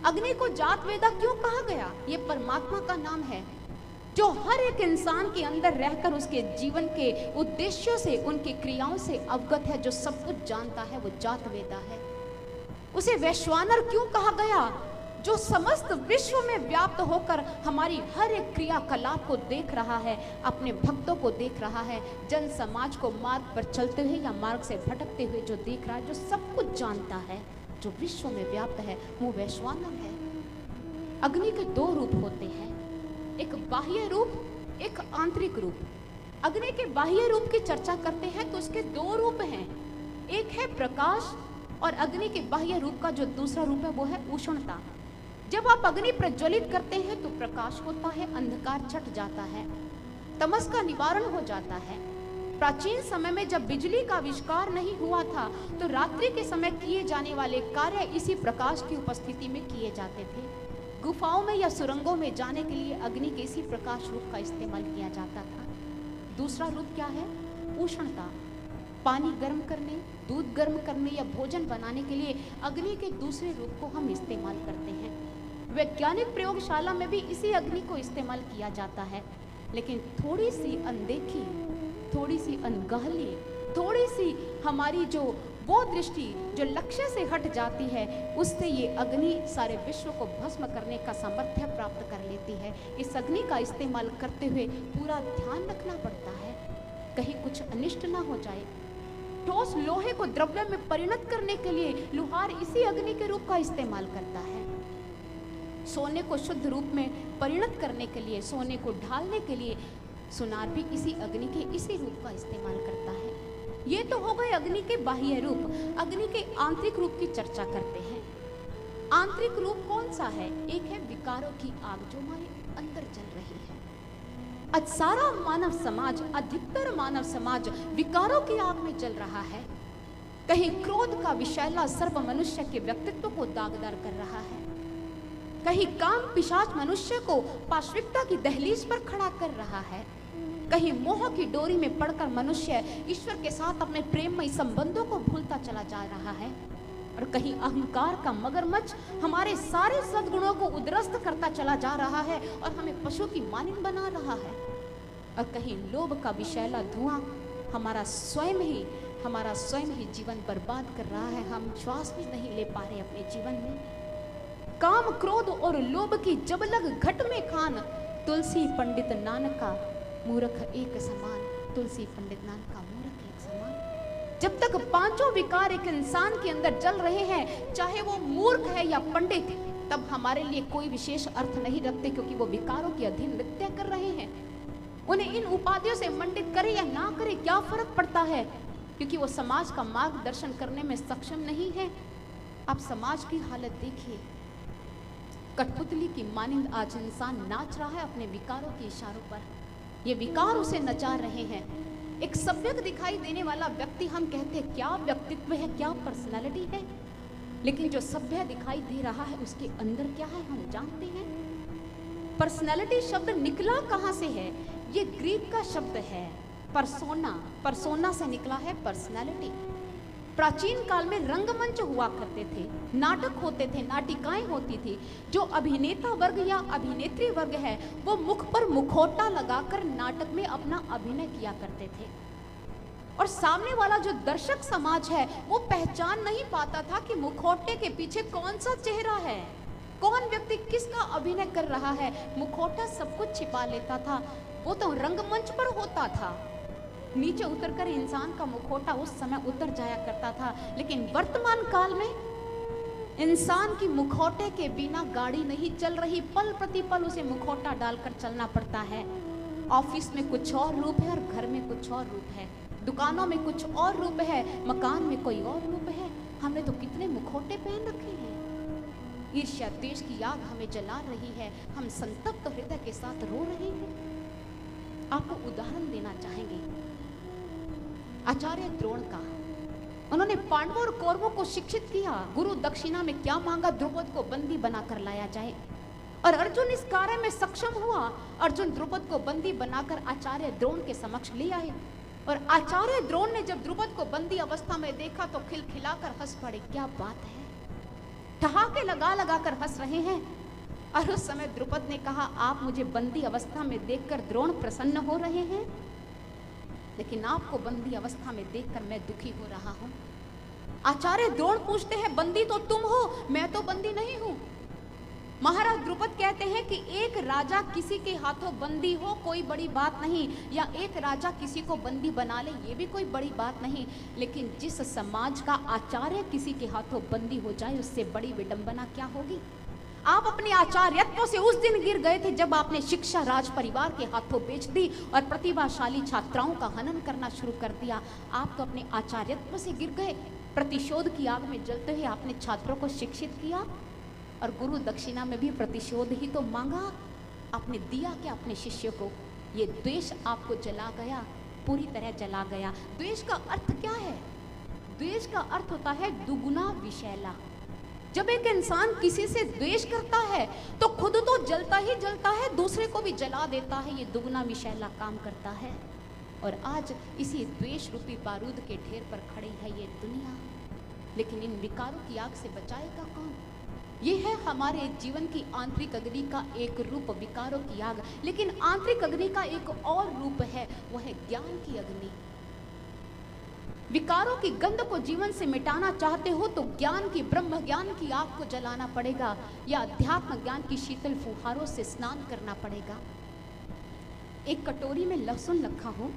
अग्नि को जात वेदा क्यों कहा गया? ये परमात्मा का नाम है जो हर एक इंसान के अंदर रहकर उसके जीवन के उद्देश्यों से, उनकी क्रियाओं से अवगत है, जो सब कुछ जानता है, वो जात वेदा है। उसे वैश्वानर क्यों कहा गया? जो समस्त विश्व में व्याप्त होकर हमारी हर एक क्रियाकलाप को देख रहा है, अपने भक्तों को देख रहा है, जन समाज को मार्ग पर चलते हुए या मार्ग से भटकते हुए जो देख रहा है, जो सब कुछ जानता है, जो विश्व में व्याप्त है, वो वैश्वानर है। अग्नि के 2 रूप होते हैं, एक बाह्य रूप, एक आंतरिक रूप। अग्नि के बाह्य रूप की चर्चा करते हैं तो उसके 2 रूप हैं, एक है प्रकाश और अग्नि के बाह्य रूप का जो दूसरा रूप है वो है उष्णता। जब आप अग्नि प्रज्वलित करते हैं तो प्रकाश होता है, अंधकार छट जाता है, तमस का निवारण हो जाता है। प्राचीन समय में जब बिजली का आविष्कार नहीं हुआ था तो रात्रि के समय किए जाने वाले कार्य इसी प्रकाश की उपस्थिति में किए जाते थे। गुफाओं में या सुरंगों में जाने के लिए अग्नि के इसी प्रकाश रूप का इस्तेमाल किया जाता था। दूसरा रूप क्या है? उष्णता। पानी गर्म करने, दूध गर्म करने या भोजन बनाने के लिए अग्नि के दूसरे रूप को हम इस्तेमाल करते हैं। वैज्ञानिक प्रयोगशाला में भी इसी अग्नि को इस्तेमाल किया जाता है, लेकिन थोड़ी सी अनदेखी थोड़ी सी अनगहली, थोड़ी सी हमारी जो वो दृष्टि जो लक्ष्य से हट जाती है, उससे ये अग्नि सारे विश्व को भस्म करने का सामर्थ्य प्राप्त कर लेती है। इस अग्नि का इस्तेमाल करते हुए पूरा ध्यान रखना पड़ता है, कहीं कुछ अनिष्ट ना हो जाए। ठोस लोहे को द्रव्य में परिणत करने के लिए लुहार इसी अग्नि के रूप का इस्तेमाल करता है। सोने को शुद्ध रूप में परिणत करने के लिए, सोने को ढालने के लिए सुनार भी इसी अग्नि के इसी रूप का इस्तेमाल करता है। ये तो हो गए अग्नि के बाह्य रूप। अग्नि के आंतरिक रूप की चर्चा करते हैं। आंतरिक रूप कौन सा है? एक है विकारों की आग जो हमारे अंदर जल रही है। आज सारा मानव समाज, अधिकतर मानव समाज विकारों की आग में जल रहा है। कहीं क्रोध का विषैला सर्प मनुष्य के व्यक्तित्व को दागदार कर रहा है, कहीं काम पिशाच मनुष्य को पाश्विकता की दहलीज पर खड़ा कर रहा है, कहीं मोह की डोरी में पड़कर मनुष्य ईश्वर के साथ अपने प्रेममय संबंधों को भूलता चला जा रहा है, और कहीं अहंकार का मगरमच्छ हमारे सारे सद्गुणों को उद्ध्वस्त करता चला जा रहा है और हमें पशु की मानिंद बना रहा है, और कहीं लोभ का विषैला धुआं हमारा स्वयं ही जीवन बर्बाद कर रहा है। हम श्वास भी नहीं ले पा रहे अपने जीवन में। काम क्रोध और लोभ की जब लग घट में खान, तुलसी पंडित नानक का मूर्ख एक समान। तुलसी पंडित नानक का मूर्ख एक समान। जब तक पांचों विकार एक इंसान के अंदर जल रहे हैं, चाहे वो मूर्ख है या पंडित, तब हमारे लिए कोई विशेष अर्थ नहीं रखते, क्योंकि वो विकारों के अधीन नृत्य कर रहे हैं। उन्हें इन उपाधियों से मंडित करे या ना करे क्या फर्क पड़ता है, क्योंकि वो समाज का मार्गदर्शन करने में सक्षम नहीं है। आप समाज की हालत देखिए, कठपुतली की मानिंद आज इंसान नाच रहा है अपने विकारों के इशारों पर। ये विकार उसे नचा रहे हैं। एक सभ्यक दिखाई देने वाला व्यक्ति, हम कहते हैं क्या व्यक्तित्व है, क्या पर्सनालिटी है, लेकिन जो सभ्य दिखाई दे रहा है उसके अंदर क्या है हम जानते हैं। पर्सनालिटी शब्द निकला कहाँ से है? ये ग्रीक का शब्द है परसोना से निकला है पर्सनालिटी। प्राचीन काल में रंगमंच हुआ करते थे, नाटक होते थे, नाटिकाएं होती थी। जो अभिनेता वर्ग या अभिनेत्री वर्ग है वो मुख पर मुखौटा लगाकर नाटक में अपना अभिनय किया करते थे, और सामने वाला जो दर्शक समाज है वो पहचान नहीं पाता था कि मुखौटे के पीछे कौन सा चेहरा है, कौन व्यक्ति किसका अभिनय कर रहा है। मुखौटा सब कुछ छिपा लेता था। वो तो रंगमंच पर होता था, नीचे उतरकर इंसान का मुखौटा उस समय उतर जाया करता था। लेकिन वर्तमान काल में इंसान की मुखौटे के बिना गाड़ी नहीं चल रही, पल प्रतिपल उसे मुखौटा डालकर चलना पड़ता है। ऑफिस में कुछ और रूप है और घर में कुछ और रूप है, दुकानों में कुछ और रूप है, मकान में कोई और रूप है। हमने तो कितने मुखौटे पहन रखे हैं। ईर्ष्या द्वेष की आग हमें जला रही है, हम संतप्त हृदय के साथ रो रहे हैं। आपको उदाहरण देना चाहेंगे आचार्य द्रोण का। उन्होंने पांडवों और कौरवों को शिक्षित किया। गुरु दक्षिणा में क्या मांगा? द्रुपद को बंदी बनाकर लाया जाए, और अर्जुन इस कार्य में सक्षम हुआ। अर्जुन द्रुपद को बंदी बनाकर आचार्य द्रोण के समक्ष ले आए, और आचार्य द्रोण ने जब द्रुपद को बंदी अवस्था में देखा तो खिलखिलाकर हंस पड़े। क्या बात है, ठहाके लगा लगा कर हंस रहे हैं। और उस समय द्रुपद ने कहा, आप मुझे बंदी अवस्था में देखकर द्रोण प्रसन्न हो रहे हैं, लेकिन आपको बंदी अवस्था में देखकर मैं दुखी हो रहा हूं। आचार्य द्रोण पूछते हैं, बंदी तो तुम हो, मैं तो बंदी नहीं हूं। महाराज द्रुपद कहते हैं कि एक राजा किसी के हाथों बंदी हो कोई बड़ी बात नहीं, या एक राजा किसी को बंदी बना ले ये भी कोई बड़ी बात नहीं, लेकिन जिस समाज का आचार्य किसी के हाथों बंदी हो जाए उससे बड़ी विडंबना क्या होगी। आप अपने आचार्यत्व से उस दिन गिर गए थे जब आपने शिक्षा राज परिवार के हाथों बेच दी और प्रतिभाशाली छात्राओं का हनन करना शुरू कर दिया। आप तो अपने आचार्यत्व से गिर गए। प्रतिशोध की आग में जलते हुए आपने छात्रों को शिक्षित किया, और गुरु दक्षिणा में भी प्रतिशोध ही तो मांगा। आपने दिया क्या अपने शिष्य को? ये द्वेष आपको जला गया, पूरी तरह जला गया। द्वेष का अर्थ क्या है? द्वेष का अर्थ होता है दुगुना विषैला। जब एक इंसान किसी से द्वेष करता है तो खुद तो जलता ही जलता है, दूसरे को भी जला देता है। ये दुगुना विषैला काम करता है, और आज इसी द्वेष रूपी बारूद के ढेर पर खड़ी है ये दुनिया। लेकिन इन विकारों की आग से बचाएगा कौन? ये है हमारे जीवन की आंतरिक अग्नि का एक रूप, विकारों की आग। लेकिन आंतरिक अग्नि का एक और रूप है, वह है ज्ञान की अग्नि। विकारों की गंध को जीवन से मिटाना चाहते हो तो ज्ञान की, ब्रह्म ज्ञान की आग को जलाना पड़ेगा, या अध्यात्म ज्ञान की शीतल फुहारों से स्नान करना पड़ेगा। एक कटोरी में लहसुन रखा हो,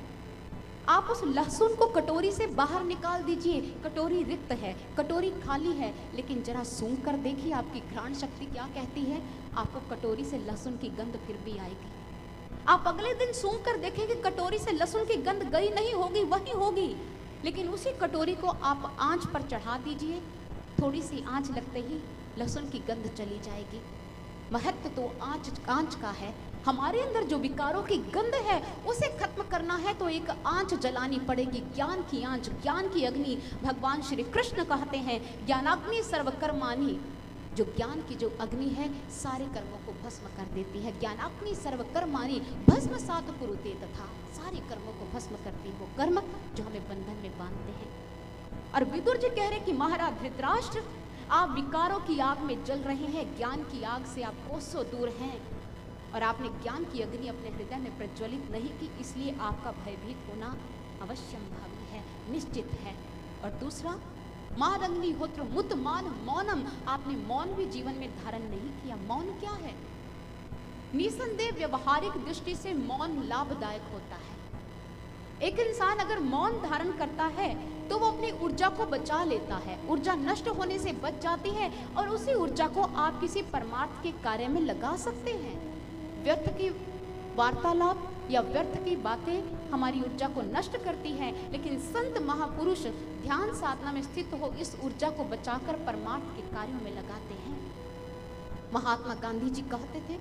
आप उस लहसुन को कटोरी से बाहर निकाल दीजिए। कटोरी रिक्त है, कटोरी खाली है, लेकिन जरा सूंघ कर देखिए आपकी घ्राण शक्ति क्या कहती है। आपको कटोरी से लहसुन की गंध फिर भी आएगी। आप अगले दिन सूंघ कर देखेंगे कटोरी से लहसुन की गंध गई नहीं होगी, वही होगी। लेकिन उसी कटोरी को आप आंच पर चढ़ा दीजिए, थोड़ी सी आंच लगते ही लहसुन की गंध चली जाएगी। महत्व तो आंच का है। हमारे अंदर जो विकारों की गंध है उसे खत्म करना है तो एक आंच जलानी पड़ेगी, ज्ञान की आंच, ज्ञान की अग्नि। भगवान श्री कृष्ण कहते हैं ज्ञानाग्नि सर्वकर्माणि, जो ज्ञान की जो अग्नि है सारे कर्मों को भस्म कर देती है। ज्ञानाग्नि सर्वकर्माणि भस्म सात कुरुते, तथा सारे कर्मों को भस्म करती हो कर्म जो हमें बंधन में बांधते हैं। और विदुर जी कह रहे कि महाराज धृतराष्ट्र, आप विकारों की आग में जल रहे हैं, ज्ञान की आग से आप कोसों दूर हैं, और आपने ज्ञान की अग्नि अपने हृदय में प्रज्वलित नहीं की, इसलिए आपका भयभीत होना अवश्यंभावी है, निश्चित है। और दूसरा, मादग्निहोत्र मुत मान मौनम, आपने मौन भी जीवन में धारण नहीं किया। मौन क्या है? निसंदेह व्यवहारिक दृष्टि से मौन लाभदायक होता है। एक इंसान अगर मौन धारण करता है तो वो अपनी ऊर्जा को बचा लेता है, ऊर्जा नष्ट होने से बच जाती है, और उसी ऊर्जा को आप किसी परमार्थ के कार्य में लगा सकते हैं। व्यर्थ की वार्तालाप या व्यर्थ की बातें हमारी ऊर्जा को नष्ट करती हैं, लेकिन संत महापुरुष ध्यान साधना में स्थित हो इस ऊर्जा को बचाकर परमार्थ के कार्यों में लगाते हैं। महात्मा गांधी जी कहते थे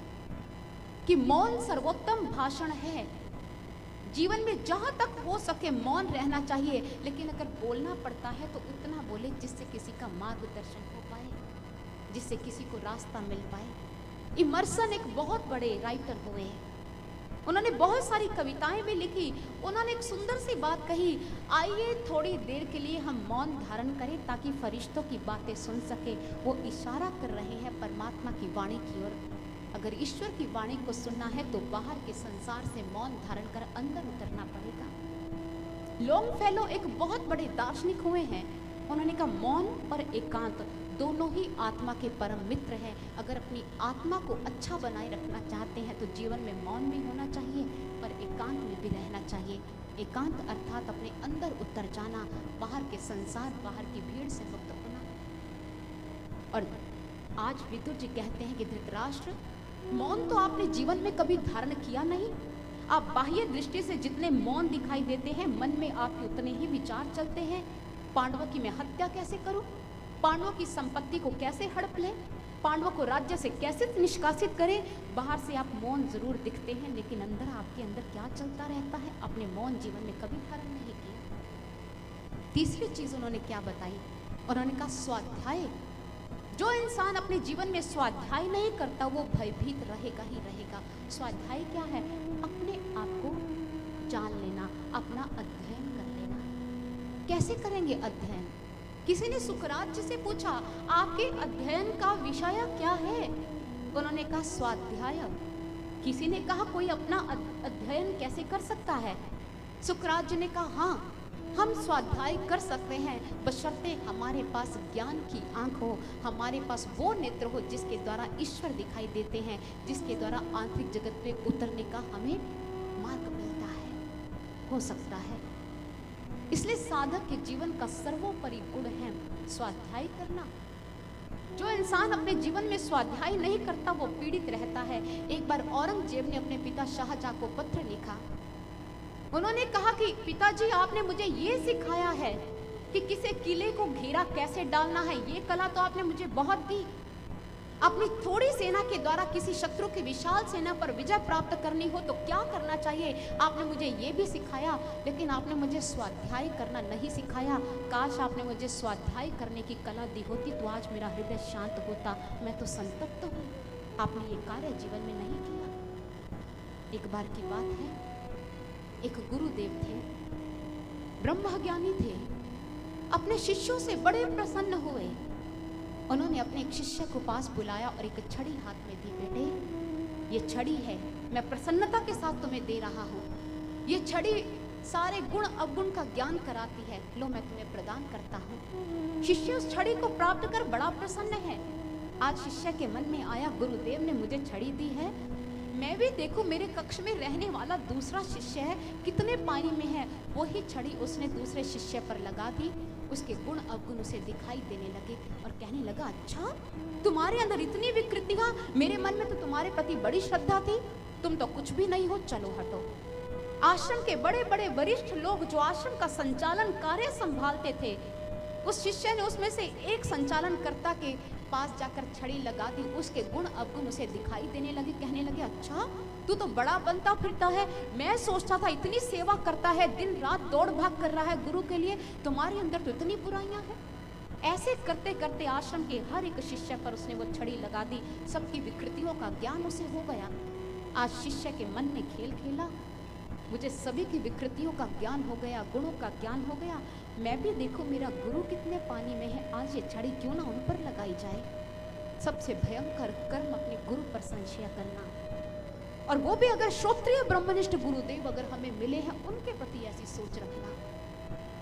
कि मौन सर्वोत्तम भाषण है। जीवन में जहां तक हो सके मौन रहना चाहिए, लेकिन अगर बोलना पड़ता है तो उतना बोले जिससे किसी का मार्गदर्शन हो पाए, जिससे किसी को रास्ता मिल पाए। इमर्सन एक बहुत बड़े राइटर हुए हैं, उन्होंने बहुत सारी कविताएं भी लिखी। उन्होंने एक सुंदर सी बात कही, आइए थोड़ी देर के लिए हम मौन धारण करें ताकि फरिश्तों की बातें सुन सके। वो इशारा कर रहे हैं परमात्मा की वाणी की ओर। अगर ईश्वर की वाणी को सुनना है तो बाहर के संसार से मौन धारण कर अंदर उतरना पड़ेगा। लॉन्गफेलो एक बहुत बड़े दार्शनिक हुए हैं, उन्होंने कहा मौन और एकांत दोनों ही आत्मा के परम मित्र हैं। अगर अपनी आत्मा को अच्छा बनाए रखना चाहते हैं तो जीवन में मौन भी होना चाहिए, पर एकांत में भी रहना चाहिए। एकांत अर्थात अपने अंदर उतर जाना, बाहर के संसार, बाहर की भीड़ से मुक्त होना। और आज विदुर जी कहते हैं कि धृतराष्ट्र, मौन तो आपने जीवन में कभी धारण किया नहीं। आप बाह्य दृष्टि से जितने मौन दिखाई देते हैं, मन में आपके उतने ही विचार चलते हैं। पांडवों की मैं हत्या कैसे करूं, पांडवों की संपत्ति को कैसे हड़प लें, पांडवों को राज्य से कैसे निष्कासित करें। बाहर से आप मौन जरूर दिखते हैं, लेकिन अंदर आपके अंदर क्या चलता रहता है, आपने मौन जीवन में कभी धारण नहीं किया। तीसरी चीज उन्होंने क्या बताई, उन्होंने कहा स्वाध्याय। जो इंसान अपने जीवन में स्वाध्याय नहीं करता वो भयभीत रहेगा ही रहेगा। स्वाध्याय क्या है? अपने आप को जान लेना, अपना अध्ययन कर लेना। कैसे करेंगे अध्ययन? किसी ने सुकरात जी से पूछा, आपके अध्ययन का विषय क्या है? उन्होंने कहा स्वाध्याय। किसी ने कहा कोई अपना अध्ययन कैसे कर सकता है? सुकरात जी ने कहा हाँ, हम स्वाध्याय कर सकते हैं, बशर्ते हमारे पास ज्ञान की आंख हो, हमारे पास वो नेत्र हो जिसके द्वारा ईश्वर दिखाई देते हैं, जिसके द्वारा आंतरिक जगत में उतरने का हमें मार्ग मिलता है, हो सकता है। इसलिए साधक के जीवन का सर्वोपरि गुण है स्वाध्याय करना। जो इंसान अपने जीवन में स्वाध्याय नहीं करता वो पीड़ित रहता है। एक बार औरंगजेब ने अपने पिता शाहजहां को पत्र लिखा। उन्होंने कहा कि पिताजी, आपने मुझे ये सिखाया है कि किसी किले को घेरा कैसे डालना है, ये कला तो आपने मुझे बहुत दी। अपनी थोड़ी सेना के द्वारा किसी शत्रु की विशाल सेना पर विजय प्राप्त करनी हो तो क्या करना चाहिए, आपने मुझे ये भी सिखाया, लेकिन आपने मुझे स्वाध्याय करना नहीं सिखाया। काश आपने मुझे स्वाध्याय करने की कला दी होती तो आज मेरा हृदय शांत होता। मैं तो संतप्त हूँ, आपने ये कार्य जीवन में नहीं किया। एक बार की बात है, एक गुरुदेव थे, ब्रह्मज्ञानी थे, अपने शिष्यों से बड़े प्रसन्न हुए। उन्होंने अपने एक शिष्य को पास बुलाया और एक छड़ी हाथ में दी। बेटे, ये छड़ी है, मैं प्रसन्नता के साथ तुम्हें दे रहा हूँ। ये छड़ी सारे गुण अवगुण का ज्ञान कराती है, लो मैं तुम्हें प्रदान करता हूँ। शिष्य उस छड़ी को प्राप्त कर बड़ा प्रसन्न है। आज शिष्य के मन में आया, गुरुदेव ने मुझे छड़ी दी है, मैं भी देखूं मेरे कक्ष में रहने वाला दूसरा शिष्य है कितने पानी में है। वही छड़ी उसने दूसरे शिष्य पर लगा दी। उसके गुण अवगुण उसे दिखाई देने लगे और कहने लगा, अच्छा तुम्हारे अंदर इतनी विकृतियां, मेरे मन में तो तुम्हारे प्रति बड़ी श्रद्धा थी, तुम तो कुछ भी नहीं हो, चलो हटो। आश्रम के बड़े बड़े वरिष्ठ लोग जो आश्रम का संचालन कार्य संभालते थे, उस शिष्य ने उसमें से एक संचालनकर्ता के पास जाकर छड़ी लगा दी। उसके गुण अवगुण उसे दिखाई देने लगे। कहने लगे, अच्छा तू तो बड़ा बनता फिरता है, मैं सोचता था इतनी सेवा करता है, दिन रात दौड़ भाग कर रहा है गुरु के लिए, तुम्हारे अंदर तो इतनी बुराइयां हैं। ऐसे करते करते आश्रम के हर एक शिष्य पर उसने वो छड़ी लगा दी। सबकी विकृतियों का ज्ञान उसे हो गया। आज शिष्य के मन में खेल खेला, मुझे सभी की विकृतियों का ज्ञान हो गया, गुणों का ज्ञान हो गया, मैं भी देखो मेरा गुरु कितने पानी में है, आज ये छड़ी क्यों ना उन पर लगाई जाए। सबसे भयंकर कर्म अपने गुरु पर संशय करना, और वो भी अगर श्रोत्रिय ब्रह्मनिष्ठ गुरुदेव अगर हमें मिले हैं, उनके प्रति ऐसी सोच रखना।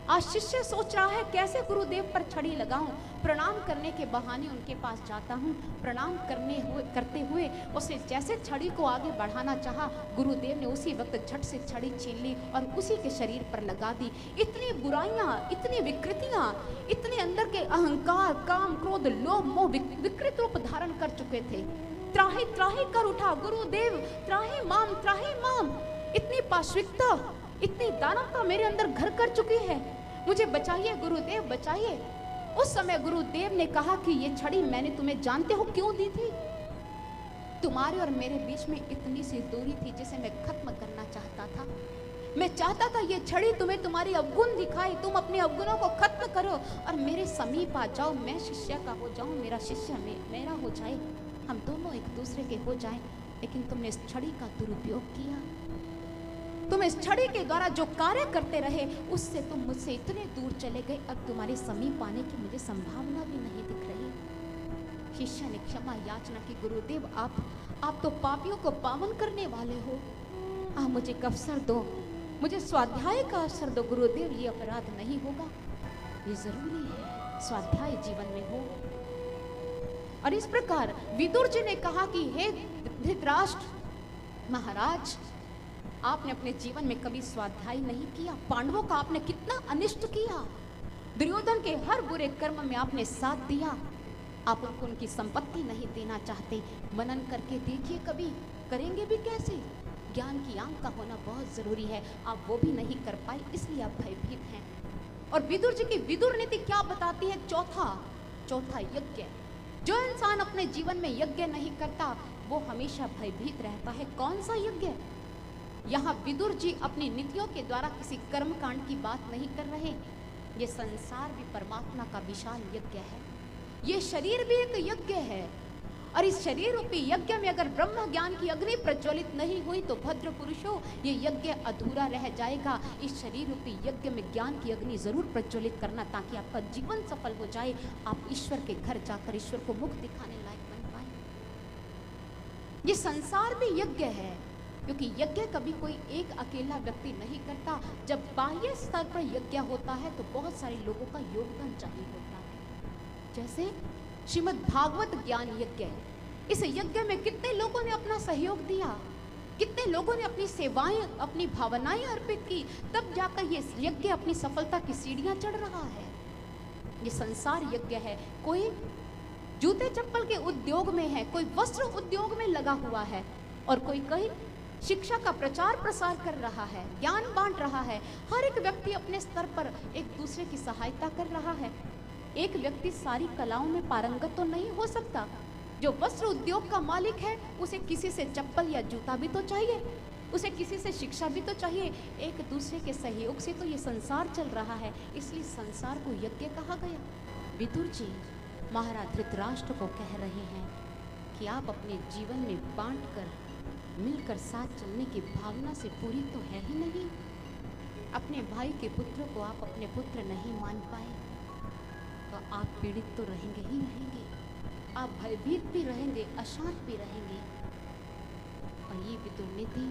आज शिष्य सोच रहा है कैसे गुरुदेव पर छड़ी लगाऊं। प्रणाम करने के बहाने उनके पास जाता हूं। प्रणाम करते हुए उसने जैसे छड़ी को आगे बढ़ाना चाहा, गुरुदेव ने उसी वक्त झट से छड़ी छीन ली और उसी के शरीर पर लगा दी। इतनी बुराइयां, इतनी विकृतियां, इतने अंदर के अहंकार, काम, क्रोध, लोभ, मोह विकृत रूप धारण कर चुके थे। त्राही त्राही कर उठा, गुरुदेव त्राही माम। इतनी पाशविकता, इतनी दानवता मेरे अंदर घर कर चुकी है, मुझे बचाइए गुरुदेव, बचाइए। उस समय गुरुदेव ने कहा कि ये छड़ी मैंने तुम्हें जानते हो क्यों दी थी? तुम्हारे और मेरे बीच में इतनी सी दूरी थी जिसे मैं खत्म करना चाहता था। मैं चाहता था ये छड़ी तुम्हें तुम्हारे अवगुण दिखाए, तुम अपने अवगुणों को खत्म करो और मेरे समीप आ जाओ, मैं शिष्य का हो जाऊं, मेरा शिष्य मेरा हो जाए, हम दोनों एक दूसरे के हो जाएं। लेकिन तुमने इस छड़ी का दुरुपयोग किया। तुम इस छड़ी के द्वारा जो कार्य करते रहे, उससे तुम मुझसे इतने दूर चले गए, अब तुम्हारे समीप आने की मुझे संभावना भी नहीं दिख रही। शिष्य ने क्षमा याचना की, गुरुदेव आप तो पापियों को पावन करने वाले हो, आप मुझे एक अवसर दो, मुझे स्वाध्याय का अवसर दो गुरुदेव, ये अपराध नहीं होगा, ये जरूरी है स्वाध्याय जीवन में हो। और इस प्रकार विदुर जी ने कहा कि हे धृतराष्ट्र महाराज, आपने अपने जीवन में कभी स्वाध्याय नहीं किया, पांडवों का आपने कितना अनिष्ट किया, दुर्योधन के हर बुरे कर्म में आपने साथ दिया, आप उनको उनकी संपत्ति नहीं देना चाहते। मनन करके देखिए, कभी करेंगे भी कैसे? ज्ञान की आंख का होना बहुत जरूरी है, आप वो भी नहीं कर पाए, इसलिए आप भयभीत हैं। और विदुर जी की विदुर नीति क्या बताती है? चौथा यज्ञ। जो इंसान अपने जीवन में यज्ञ नहीं करता वो हमेशा भयभीत रहता है। कौन सा यज्ञ? यहाँ विदुर जी अपनी नीतियों के द्वारा किसी कर्म कांड की बात नहीं कर रहे। ये संसार भी परमात्मा का विशाल यज्ञ है, ये शरीर भी एक यज्ञ है, और इस शरीर रूपी यज्ञ में अगर ब्रह्म ज्ञान की अग्नि प्रज्वलित नहीं हुई तो भद्र पुरुषों, ये यज्ञ अधूरा रह जाएगा। इस शरीर रूपी यज्ञ में ज्ञान की अग्नि जरूर प्रज्वलित करना, ताकि आपका जीवन सफल हो जाए, आप ईश्वर के घर जाकर ईश्वर को मुख दिखाने लायक बन पाए। ये संसार भी यज्ञ है, क्योंकि यज्ञ कभी कोई एक अकेला व्यक्ति नहीं करता। जब बाह्य स्तर पर यज्ञ होता है तो बहुत सारे लोगों का योगदान चाहिए होता है। जैसे श्रीमद् भागवत ज्ञान यज्ञ, इस यज्ञ में कितने लोगों ने अपना सहयोग दिया, कितने लोगों ने अपनी सेवाएं, अपनी भावनाएं अर्पित की, तब जाकर ये यज्ञ अपनी सफलता की सीढ़ियां चढ़ रहा है। ये संसार यज्ञ है। कोई जूते चप्पल के उद्योग में है, कोई वस्त्र उद्योग में लगा हुआ है, और कोई कहीं शिक्षा का प्रचार प्रसार कर रहा है, ज्ञान बांट रहा है। हर एक व्यक्ति अपने स्तर पर एक दूसरे की सहायता कर रहा है। एक व्यक्ति सारी कलाओं में पारंगत तो नहीं हो सकता। जो वस्त्र उद्योग का मालिक है, उसे किसी से चप्पल या जूता भी तो चाहिए, उसे किसी से शिक्षा भी तो चाहिए। एक दूसरे के सहयोग से तो ये संसार चल रहा है, इसलिए संसार को यज्ञ कहा गया। विदुर जी महाराज धृतराष्ट्र को कह रहे हैं कि आप अपने जीवन में बांट कर, मिलकर साथ चलने की भावना से पूरी तो है ही नहीं। अपने भाई के पुत्र को आप अपने पुत्र नहीं मान पाए तो आप पीड़ित तो रहेंगे ही रहेंगे। आप भयभीत भी रहेंगे, अशांत भी रहेंगे। और ये विदुर नीति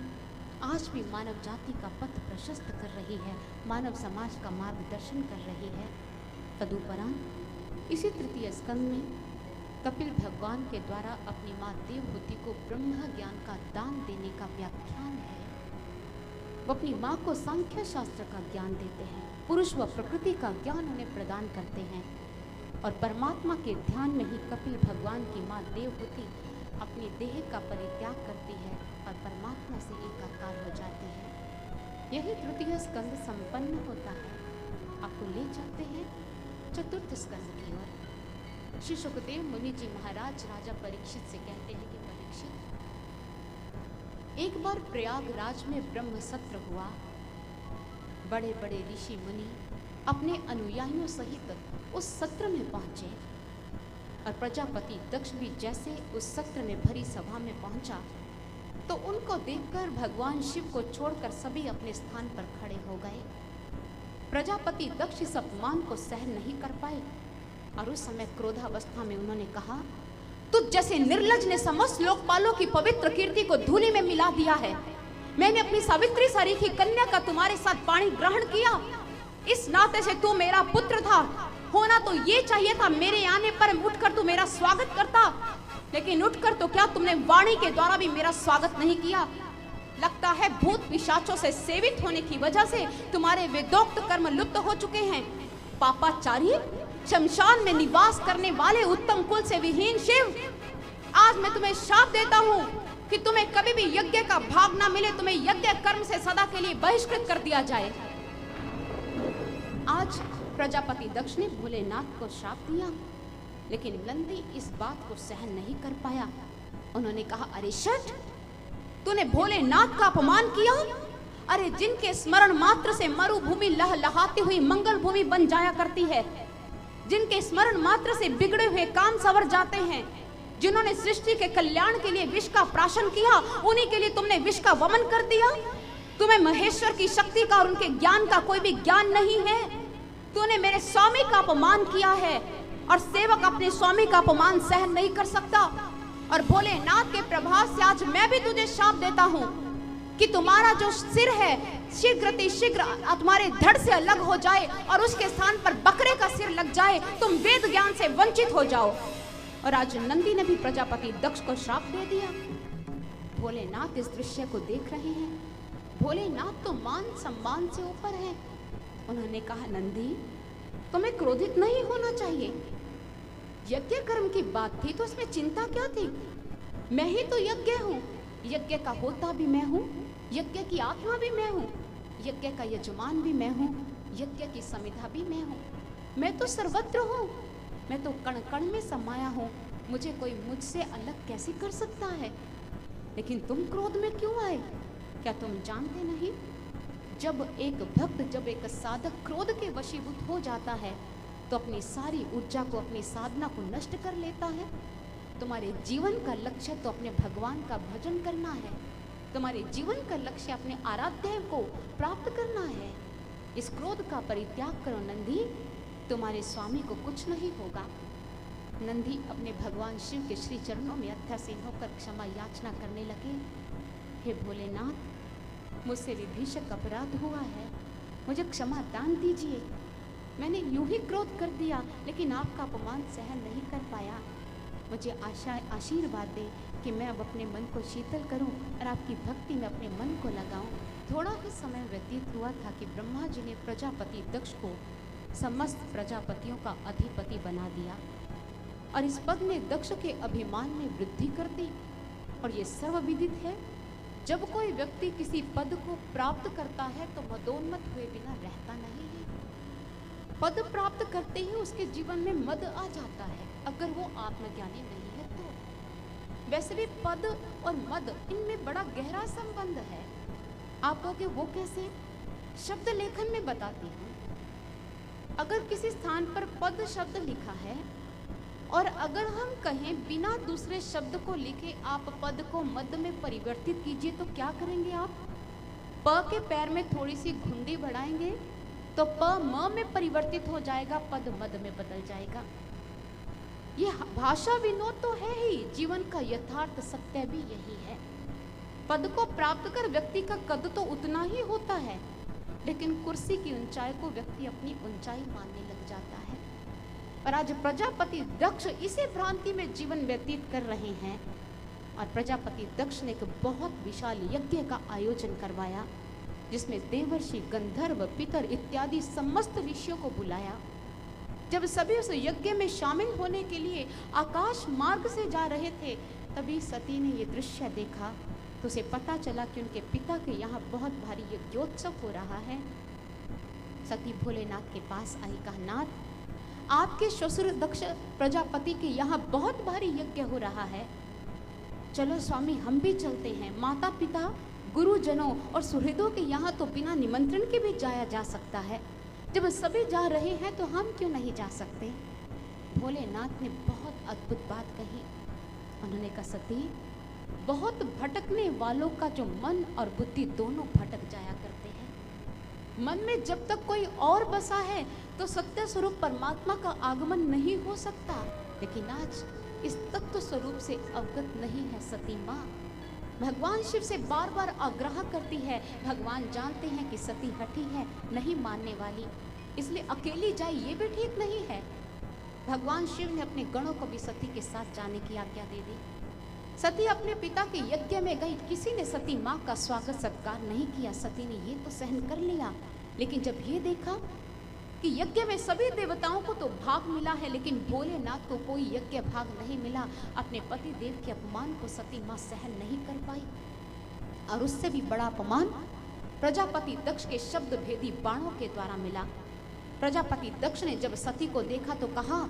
आज भी मानव जाति का पथ प्रशस्त कर रही है, मानव समाज का मार्गदर्शन कर रही है। तदुपरांत इसी तृतीय स्कंद में कपिल भगवान के द्वारा अपनी माँ देवहूति को ब्रह्म ज्ञान का दान देने का व्याख्यान है। वो अपनी माँ को सांख्य शास्त्र का ज्ञान देते हैं, पुरुष व प्रकृति का ज्ञान उन्हें प्रदान करते हैं और परमात्मा के ध्यान में ही कपिल भगवान की माँ देवहूति अपने देह का परित्याग करती है और परमात्मा से एकाकार हो जाती है। यही तृतीय स्कंद संपन्न होता है। आपको ले जाते हैं चतुर्थ स्कंद की ओर। श्री सुखदेव मुनि जी महाराज राजा परीक्षित से कहते हैं कि परीक्षित, एक बार प्रयागराज में ब्रह्म सत्र हुआ। बड़े बड़े ऋषि मुनि अपने अनुयायियों सहित उस सत्र में पहुंचे और प्रजापति दक्ष भी जैसे उस सत्र में भरी सभा में पहुंचा तो उनको देखकर भगवान शिव को छोड़कर सभी अपने स्थान पर खड़े हो गए। प्रजापति दक्ष इस अपमान को सहन नहीं कर पाए और उस समय क्रोधावस्था में उन्होंने कहा, तुझ जैसे निर्लज ने समस्त लोकपालों की पवित्र कीर्ति को धूलि में मिला दिया है। मैंने अपनी सावित्री सरीखी कन्या का तुम्हारे साथ पाणी ग्रहण किया, इस नाते से तू मेरा पुत्र था। होना तो ये चाहिए था मेरे आने पर उठकर तू मेरा स्वागत करता, लेकिन उठकर तो क्या तुमने वाणी के द्वारा भी मेरा स्वागत नहीं किया। लगता है भूत पिशाचों से सेवित होने की वजह से तुम्हारे वेदोक्त कर्म लुप्त हो चुके हैं। पापाचारी, शमशान में निवास करने वाले उत्तम कुल से विहीन शिव, आज मैं तुम्हें शाप देता हूँ कि तुम्हें कभी भी यज्ञ का भाग ना मिले, तुम्हें यज्ञ कर्म से सदा के लिए बहिष्कृत कर दिया जाए। आज प्रजापति दक्ष ने भोलेनाथ को शाप दिया, लेकिन नंदी इस बात को सहन नहीं कर पाया। उन्होंने कहा, अरे शठ, तूने भोलेनाथ का अपमान किया। अरे जिनके स्मरण मात्र से मरुभूमि लहलहाती हुई मंगल भूमि बन जाया करती है, जिनके स्मरण मात्र से बिगड़े हुए काम संवर जाते हैं, जिन्होंने सृष्टि के कल्याण के लिए विष का प्राशन किया, उन्हीं के लिए तुमने विष का वमन कर दिया। तुम्हें महेश्वर की शक्ति का और उनके ज्ञान का कोई भी ज्ञान नहीं है। तूने मेरे स्वामी का अपमान किया है और सेवक अपने स्वामी का अपमान सहन नहीं कर सकता। और भोलेनाथ के प्रभाव से आज मैं भी तुझे शाप देता हूँ कि तुम्हारा जो सिर है शीघ्र तुम्हारे धड़ से अलग हो जाए और उसके स्थान पर बकरे का सिर लग जाए, तुम वेद ज्ञान से वंचित हो जाओ। और आज नंदी ने भी प्रजापति दक्ष को श्राप दे दिया। भोलेनाथ इस दृश्य को देख रहे हैं। भोलेनाथ तो मान सम्मान से ऊपर है। उन्होंने कहा, नंदी, तुम्हें क्रोधित नहीं होना चाहिए। यज्ञ कर्म की बात थी तो इसमें चिंता क्या थी? मैं ही तो यज्ञ हूँ, यज्ञ का होता भी मैं हूँ, यज्ञ की आत्मा भी मैं हूँ, यज्ञ का यजमान भी मैं हूँ, यज्ञ की समिधा भी मैं हूँ। मैं तो सर्वत्र हूँ, मैं तो कण कण में समाया हूँ। मुझे कोई मुझसे अलग कैसे कर सकता है? लेकिन तुम क्रोध में क्यों आए? क्या तुम जानते नहीं, जब एक भक्त, जब एक साधक क्रोध के वशीभूत हो जाता है तो अपनी सारी ऊर्जा को, अपनी साधना को नष्ट कर लेता है। तुम्हारे जीवन का लक्ष्य तो अपने भगवान का भजन करना है। तुम्हारे जीवन का लक्ष्य अपने आराध्य को प्राप्त करना है। इस क्रोध का परित्याग करो नंदी, तुम्हारे स्वामी को कुछ नहीं होगा। नंदी अपने भगवान शिव के श्री चरणों में अत्यासीन होकर क्षमा याचना करने लगे। हे भोलेनाथ, मुझसे विभीषक अपराध हुआ है, मुझे क्षमा दान दीजिए। मैंने यूं ही क्रोध कर दिया, लेकिन आपका अपमान सहन नहीं कर पाया। मुझे आशीर्वाद दे कि मैं अब अपने मन को शीतल करूं और आपकी भक्ति में अपने मन को लगाऊं। थोड़ा ही समय व्यतीत हुआ था कि ब्रह्मा जी ने प्रजापति दक्ष को समस्त प्रजापतियों का अधिपति बना दिया और इस पद ने दक्ष के अभिमान में वृद्धि कर दी। और ये सर्वविदित है, जब कोई व्यक्ति किसी पद को प्राप्त करता है तो मदोन्मत्त हुए बिना रहता नहीं है। पद प्राप्त करते ही उसके जीवन में मद आ जाता है, अगर वो आत्मज्ञानी नहीं है तो। वैसे भी पद और मद, इनमें बड़ा गहरा संबंध है। आप कहोगे वो कैसे? शब्द लेखन में बताती हूँ। अगर किसी स्थान पर पद शब्द लिखा है और अगर हम कहें बिना दूसरे शब्द को लिखे आप पद को मद में परिवर्तित कीजिए, तो क्या करेंगे आप? प के पैर में थोड़ी सी घुंडी बढ़ाएंगे तो प म में परिवर्तित हो जाएगा, पद मद में बदल जाएगा। ये भाषा विनोद तो है ही, जीवन का यथार्थ सत्य भी यही है। पद को प्राप्त कर व्यक्ति का कद तो उतना ही होता है, लेकिन कुर्सी की ऊंचाई को व्यक्ति अपनी ऊंचाई मानने लग जाता है। और आज प्रजापति दक्ष इसी भ्रांति में जीवन व्यतीत कर रहे हैं। और प्रजापति दक्ष ने एक बहुत विशाल यज्ञ का आयोजन करवाया, जिसमें देवर्षि, गंधर्व, पितर इत्यादि समस्त ऋषियों को बुलाया। जब सभी उस यज्ञ में शामिल होने के लिए आकाश मार्ग से जा रहे थे, तभी सती ने ये दृश्य देखा तो उसे पता चला कि उनके पिता के यहाँ बहुत भारी यज्ञोत्सव हो रहा है। सती भोलेनाथ के पास आई, कहा, नाथ, आपके ससुर दक्ष प्रजापति के यहाँ बहुत भारी यज्ञ हो रहा है, चलो स्वामी हम भी चलते हैं। माता पिता, गुरुजनों और सुहृदों के यहाँ तो बिना निमंत्रण के भी जाया जा सकता है, जब सभी जा रहे हैं तो हम क्यों नहीं जा सकते। भोलेनाथ ने बहुत अद्भुत बात कही। उन्होंने कहा, सती, बहुत भटकने वालों का जो मन और बुद्धि दोनों भटक जाया करते हैं। मन में जब तक कोई और बसा है तो सत्य स्वरूप परमात्मा का आगमन नहीं हो सकता। लेकिन आज इस तत्व स्वरूप से अवगत नहीं है सती माँ। भगवान शिव से बार बार आग्रह करती है। भगवान जानते हैं कि सती हठी है, नहीं मानने वाली, इसलिए अकेली जाए ये भी ठीक नहीं है। भगवान शिव ने अपने गणों को भी सती के साथ जाने की आज्ञा दे दी। सती अपने पिता के यज्ञ में गई, किसी ने सती माँ का स्वागत सत्कार नहीं किया। सती ने ये तो सहन कर लिया, लेकिन जब ये देखा कि यज्ञ में सभी देवताओं को तो भाग मिला है, लेकिन भोलेनाथ को कोई यज्ञ भाग नहीं मिला, अपने पति देव के अपमान को सती माँ सहन नहीं कर पाई। और उससे भी बड़ा अपमान प्रजापति दक्ष के शब्द भेदी बाणों के द्वारा मिला। प्रजापति दक्ष ने जब सती को देखा तो कहा,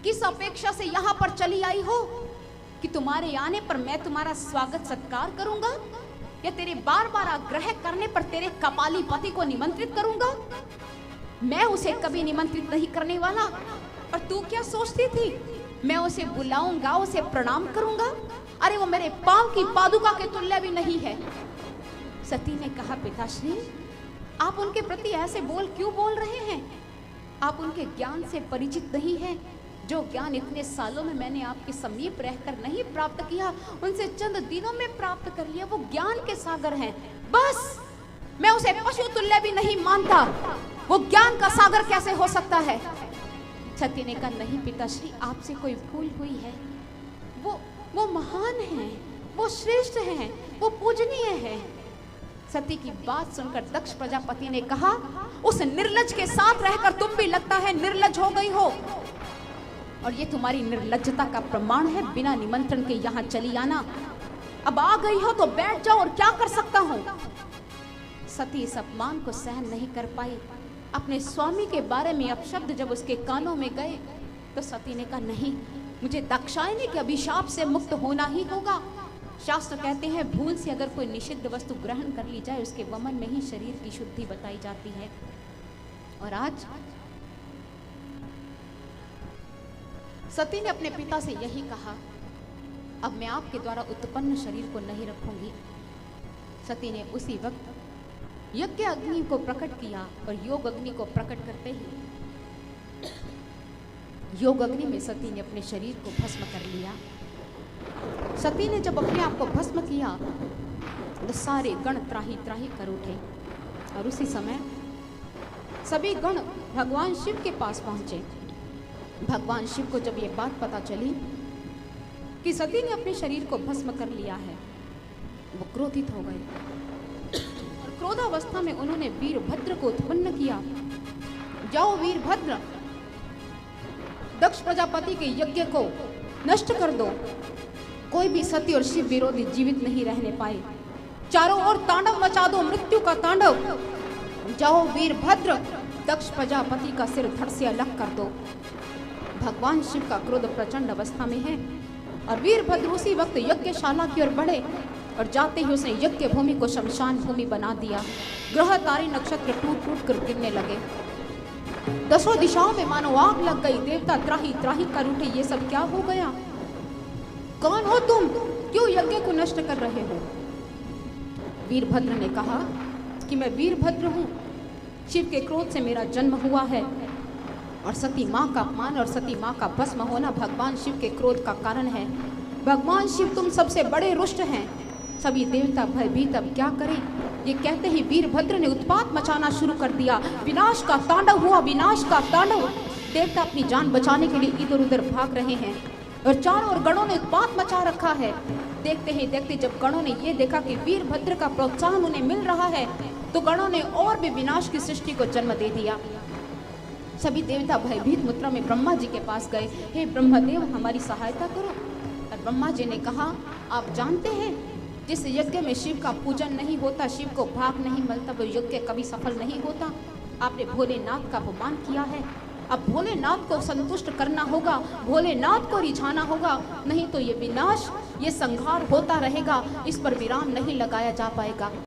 किस अपेक्षा से यहाँ पर चली आई हो कि तुम्हारे आने पर मैं तुम्हारा स्वागत सत्कार करूंगा, या तेरे बार बार आग्रह करने पर तेरे कपाली पति को निमंत्रित करूंगा। मैं उसे कभी निमंत्रित नहीं करने वाला। और तू क्या सोचती थी, मैं उसे बुलाऊंगा, उसे प्रणाम करूंगा? अरे वो मेरे पांव की पादुका के तुल्य भी नहीं है। सती ने कहा, पिताश्री, आप उनके प्रति ऐसे क्यों बोल रहे हैं? आप उनके ज्ञान से परिचित नहीं हैं। जो ज्ञान इतने सालों में मैंने आपके समीप रहकर नहीं प्राप्त किया, उनसे चंद दिनों में प्राप्त कर लिया। वो ज्ञान के सागर हैं। बस मैं उसे पशु तुल्य भी नहीं मानता। वो ज्ञान का सागर कैसे हो सकता है? सती ने कहा, नहीं पिताश्री, आपसे कोई भूल हुई है। वो महान है, वो श्रेष्ठ है, वो पूजनीय है। सती की बात सुनकर दक्ष प्रजापति ने कहा, उस निर्लज के साथ रहकर तुम भी लगता है निर्लज हो गई हो, और ये तुम्हारी निर्लज्जता का प्रमाण है। बिना निमंत्रण के यहाँ चली आना। अब आ गई हो तो बैठ जाओ, और क्या कर सकता हूँ। सती इस अपमान को सहन नहीं कर पाई। अपने स्वामी के बारे में अपशब्द जब उसके कानों में गए तो सती ने कहा, नहीं, मुझे दाक्षायणी के अभिशाप से मुक्त होना ही होगा। शास्त्र कहते हैं, भूल से अगर कोई निषिद्ध वस्तु ग्रहण कर ली जाए, उसके वमन में ही शरीर की शुद्धि बताई जाती है। और आज सती ने अपने पिता से यही कहा, अब मैं आपके द्वारा उत्पन्न शरीर को नहीं रखूंगी। सती ने उसी वक्त यज्ञ अग्नि को प्रकट किया, और योग अग्नि को प्रकट करते ही योग अग्नि में सती ने अपने शरीर को भस्म कर लिया। सती ने जब अपने आप को भस्म किया तो सारे गण त्राही त्राही कर उठे, और उसी समय सभी गण भगवान शिव के पास पहुंचे। भगवान शिव को जब ये बात पता चली कि सती ने अपने शरीर को भस्म कर लिया है, वो क्रोधित हो गए। और क्रोधावस्था में उन्होंने वीरभद्र को उत्पन्न किया। जाओ वीरभद्र, दक्ष प्रजापति के यज्ञ को नष्ट कर दो। कोई भी सती और शिव विरोधी जीवित नहीं रहने पाए। चारों ओर तांडव मचा दो, मृत्यु का तांडव। जाओ वीरभद्र, दक्ष प्रजापति का सिर धड़ से अलग कर दो। भगवान शिव का क्रोध प्रचंड अवस्था में है, और वीरभद्र उसी वक्त यज्ञशाला की ओर बढ़े, और जाते ही उसने यज्ञ भूमि को शमशान भूमि बना दिया। ग्रह तारे नक्षत्र टूट टूट कर गिरने लगे। दसों दिशाओं में मानो आग लग गई। देवता त्राही त्राही कर उठे, ये सब क्या हो गया? कौन हो तुम? क्यों यज्ञ को नष्ट कर रहे हो? वीरभद्र ने कहा कि मैं वीरभद्र हूँ, शिव के क्रोध से मेरा जन्म हुआ है। और सती माँ का अपमान और सती माँ का भस्म होना भगवान शिव के क्रोध का कारण है। भगवान शिव तुम सबसे बड़े रुष्ट हैं। सभी देवता भयभीत, अब क्या करें। ये कहते ही वीरभद्र ने उत्पात मचाना शुरू कर दिया। विनाश का तांडव हुआ, विनाश का तांडव। देवता अपनी जान बचाने के लिए इधर उधर भाग रहे हैं और चारों ओर गणों ने उत्पात मचा रखा है। देखते ही देखते जब गणों ने ये देखा कि वीरभद्र का प्रोत्साहन उन्हें मिल रहा है, तो गणों ने और भी विनाश की सृष्टि को जन्म दे दिया। सभी देवता भयभीत मुद्रा में ब्रह्मा जी के पास गए। हे ब्रह्मदेव, हमारी सहायता करो। और ब्रह्मा जी ने कहा, आप जानते हैं जिस यज्ञ में शिव का पूजन नहीं होता, शिव को भाग नहीं मिलता, वो यज्ञ कभी सफल नहीं होता। आपने भोलेनाथ का अपमान किया है। अब भोलेनाथ को संतुष्ट करना होगा, भोलेनाथ को रिझाना होगा, नहीं तो ये विनाश, ये संहार होता रहेगा, इस पर विराम नहीं लगाया जा पाएगा।